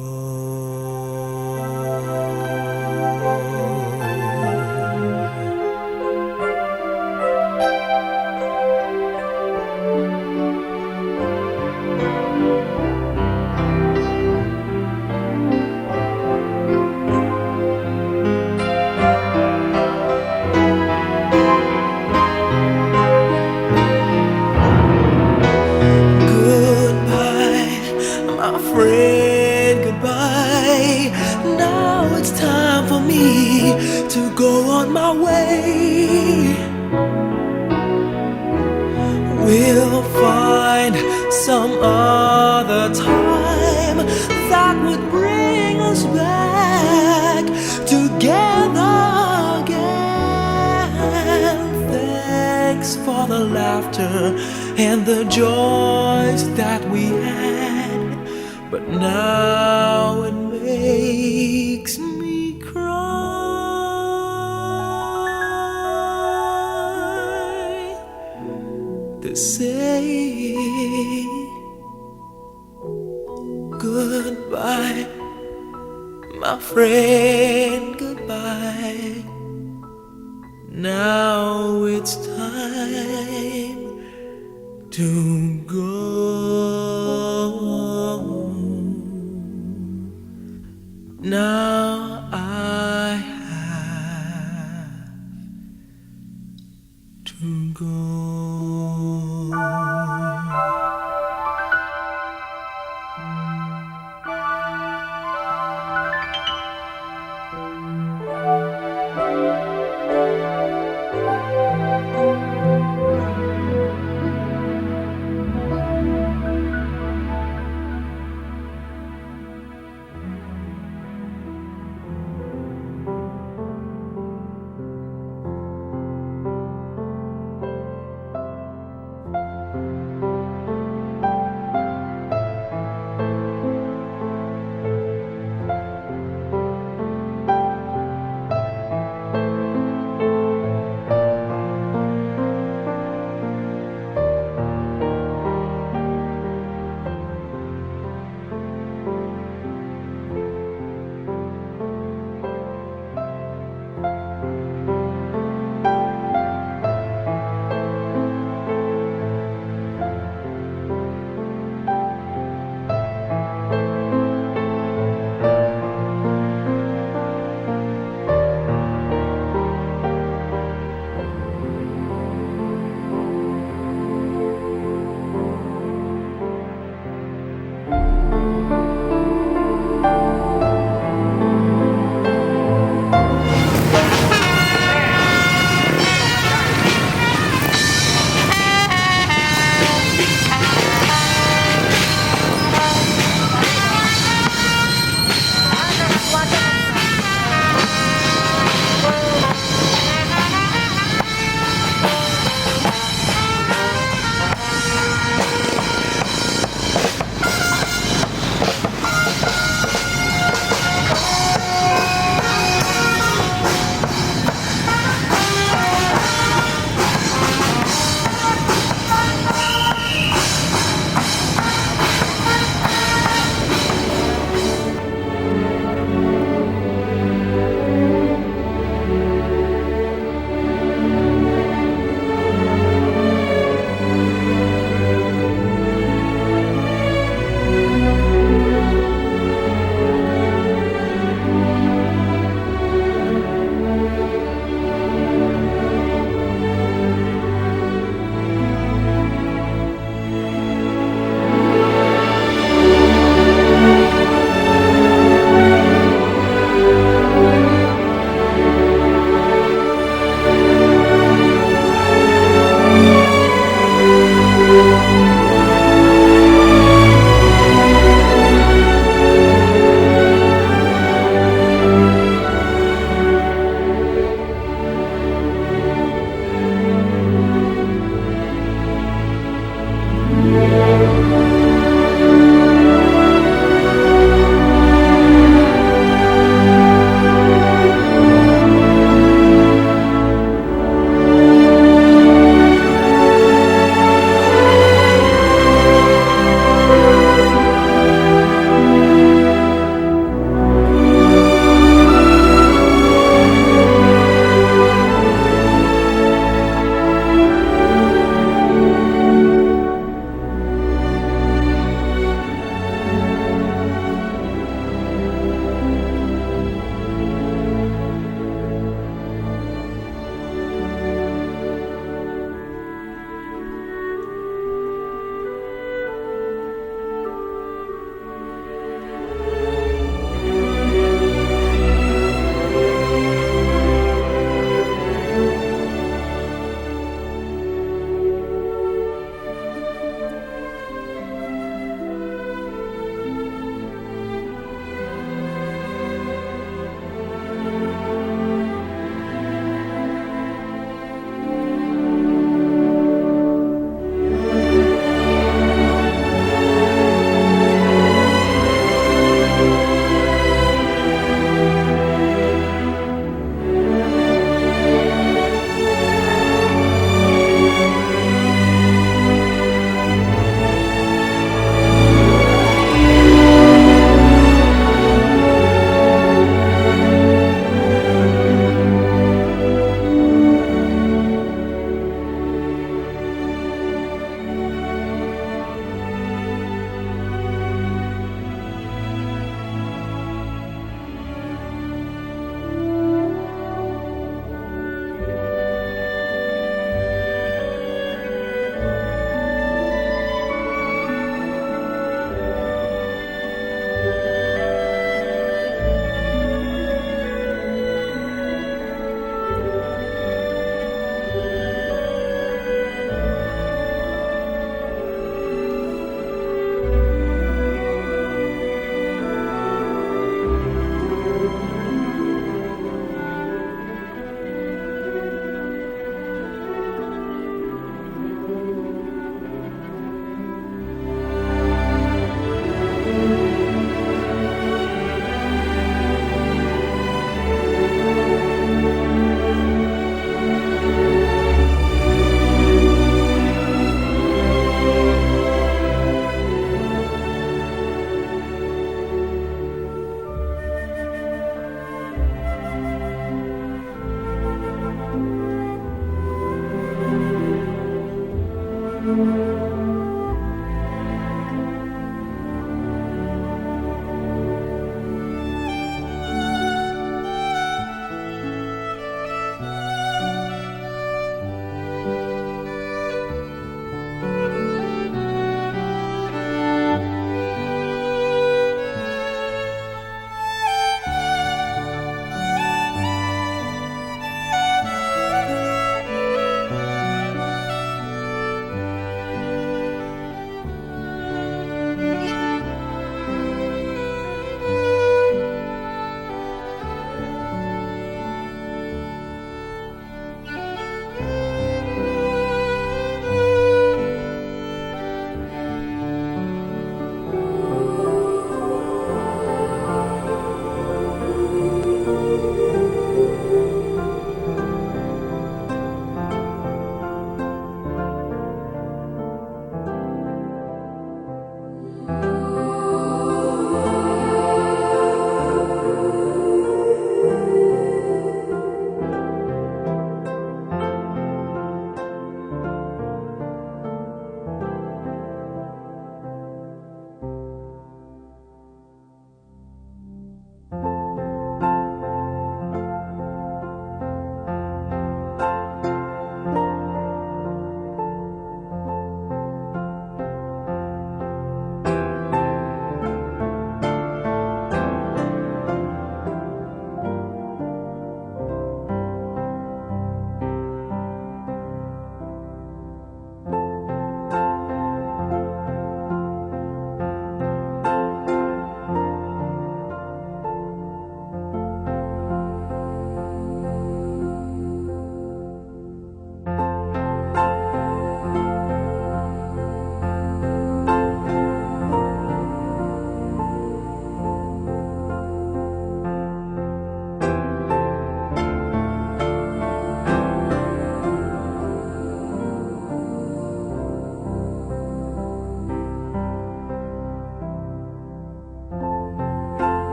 Friend, goodbye. Now it's time for me to go on my way. We'll find some other time that would bring us back together again. Thanks for the laughter and the joys that we had. But now it makes me cry to say goodbye, my friend, goodbye. Now it's time to go. Now I have to go.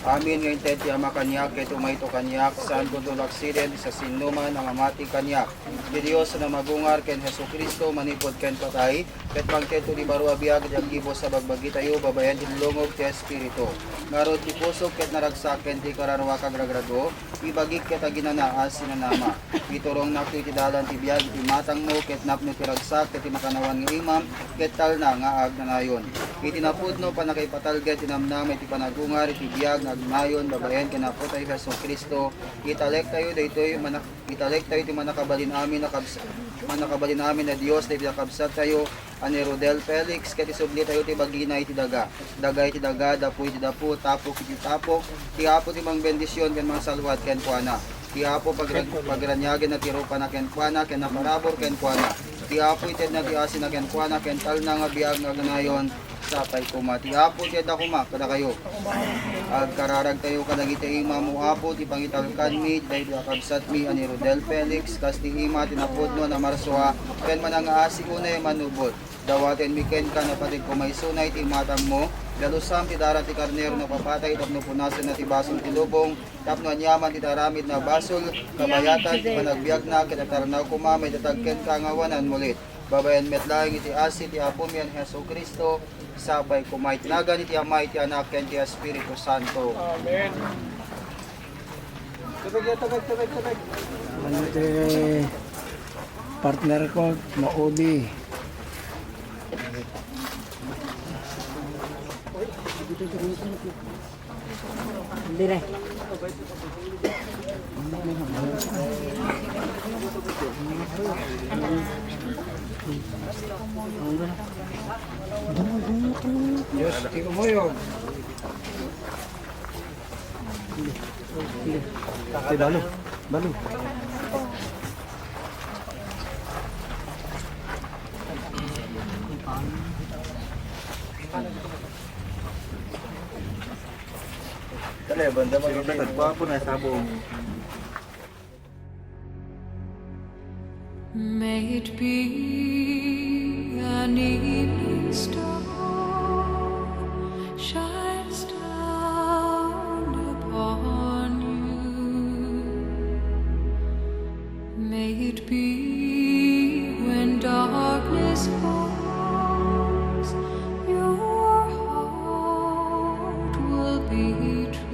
Amin ngayon tayo ama kanyak, kay tumayto kanyak, saan ko dulaksiden sa sinuman ang amati kanyak. Di Diyos na magungar ken Heso Kristo manipod ken patay, ket pangteto di baro abiyag di gibo sa bagbagi tayo, babayan di lungog ti Espiritu. Ngarod ti pusok ket naragsaken ti kararwa kagragrado, ibagik ket aginanaas sinanama. Iturong nakto iti dalan ti biyag ti matang mo, ket napno ti ragsak, ket ti makanawan nga imam, ket tal na nga ag nanayon. Itinapudno panakay patalget tinamnamay ti panagungar iti biyag nagnayon babayan kinaputay Heso Kristo. Italek tayo daytoy italek tayo ti manakabalin amin na Dios daytoy nakabsat tayo ani Rodel Felix ket isubli tayo ti bagina iti daga. Dagay ti daga, dapu iti dapu, tapok iti tapok. Ti apo ti mang bendisyon ken mang salwat ken kuana. Ti apo pagranyagen na ti rupa na ken kuana ken naparabor ken kuana. Ti apo ited na ti asin na ken kuana ken tal na nga biyag nga ganayon sapay kuma. Ti apo ti adda kuma kada kayo. Agkararag tayo kadagiti ima mo apo ti pangitalkan mi daytoy akabsat mi ani Rodel Felix kas ti ima tinapudno na marsua ken manangaasi unay manubot. Dawaten mi ken ka na pati kumaysunay ti matang mo. Galusam ti dara ti karnero na papatay tapno punasan na ti basol ti lubong tapno anyaman ti daramid na basol kabayatan ti panagbiag na kinatarnaw kuma may tatagken ka ngawanan mulit. Babayan metlaing iti asi ti Apo mi Hesu Kristo, sabay kumait nagan iti Ama iti Anak ken iti Espiritu Santo. Amen. Tabag. Ano ito partner ko, maudi. Hindi na. Diyos, ikaw mo yun. Balo. Dali, banda mo. Na sabong. May it be an evening star shines down upon you. May it be when darkness falls, your heart will be true.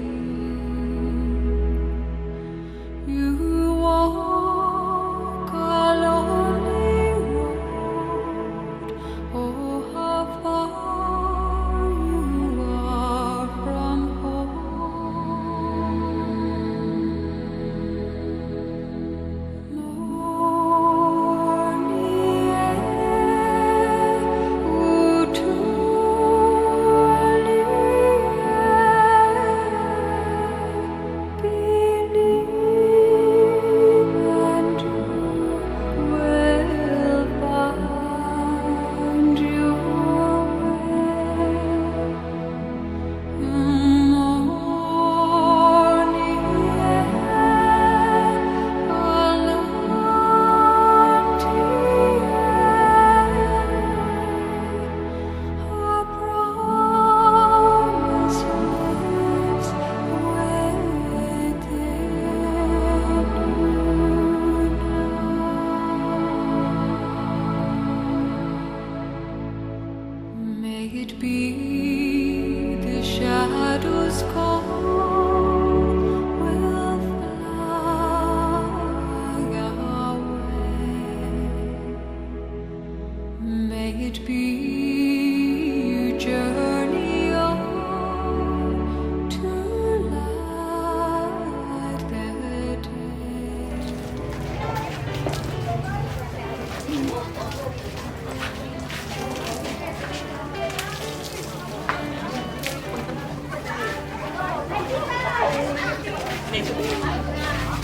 You walk a lonely road. Oh, how far you are from home. Morning air, oh, to believe and you will find your way. Morning air, our promise lives within you. May it be the shadows call will fly away. May it be you journey on to light the day.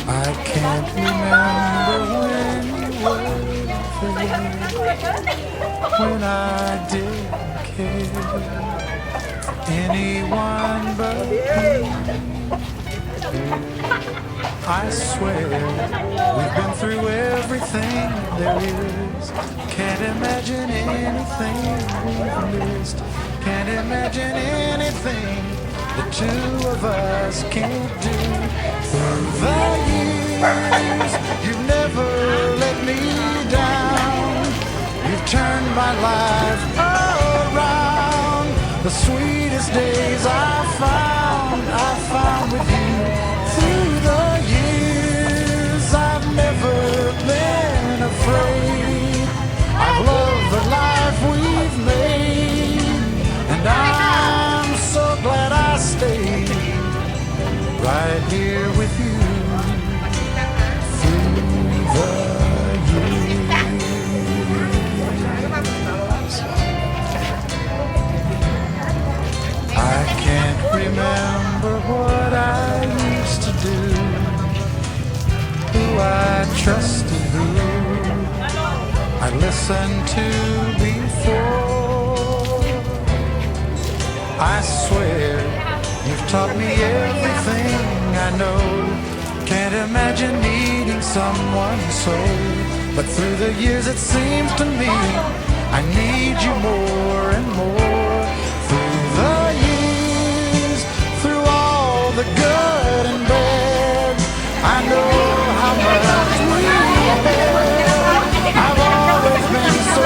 I can't remember when you were there, when I didn't care anyone but me. I swear we've been through everything there is. Can't imagine anything we've missed. Can't imagine anything the two of us can't do. Through the years, you've never let me down. You've turned my life around. The sweetest days I found with you. Through the years, I've never been afraid. I've loved the life we've made, and I'm so glad I stayed right here with you through the years. I can't remember what I used to do, who I trusted, who I listened to before. I swear you've taught me everything I know. Can't imagine needing someone so. But through the years it seems to me I need you more and more. Through the years, through all the good and bad, I know how much we had. I've always been so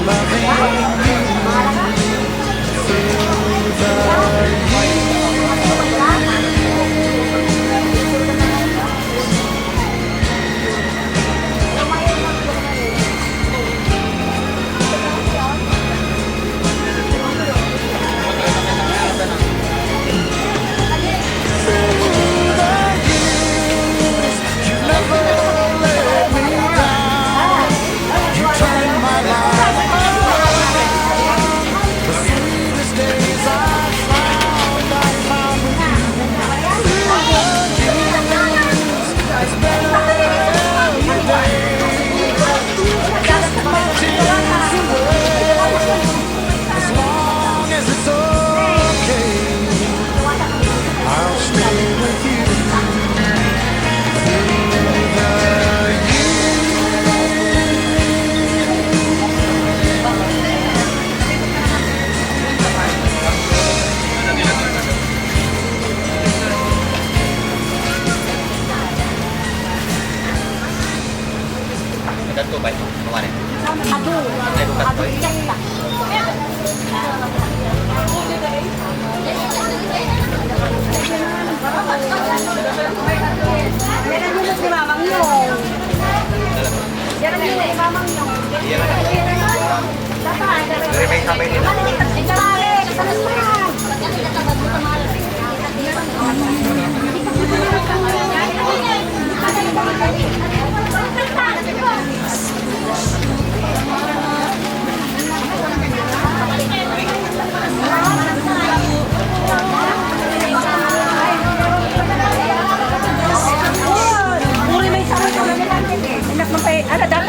loving you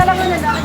through the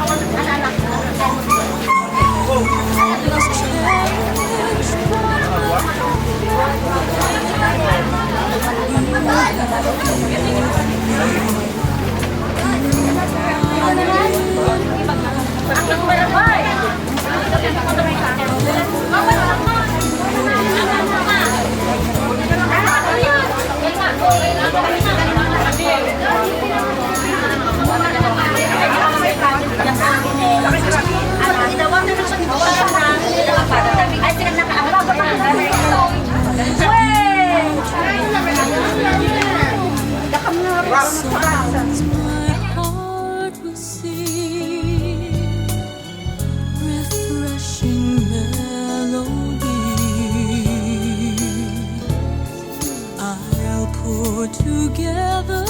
My heart will sing refreshing melodies. I'll put together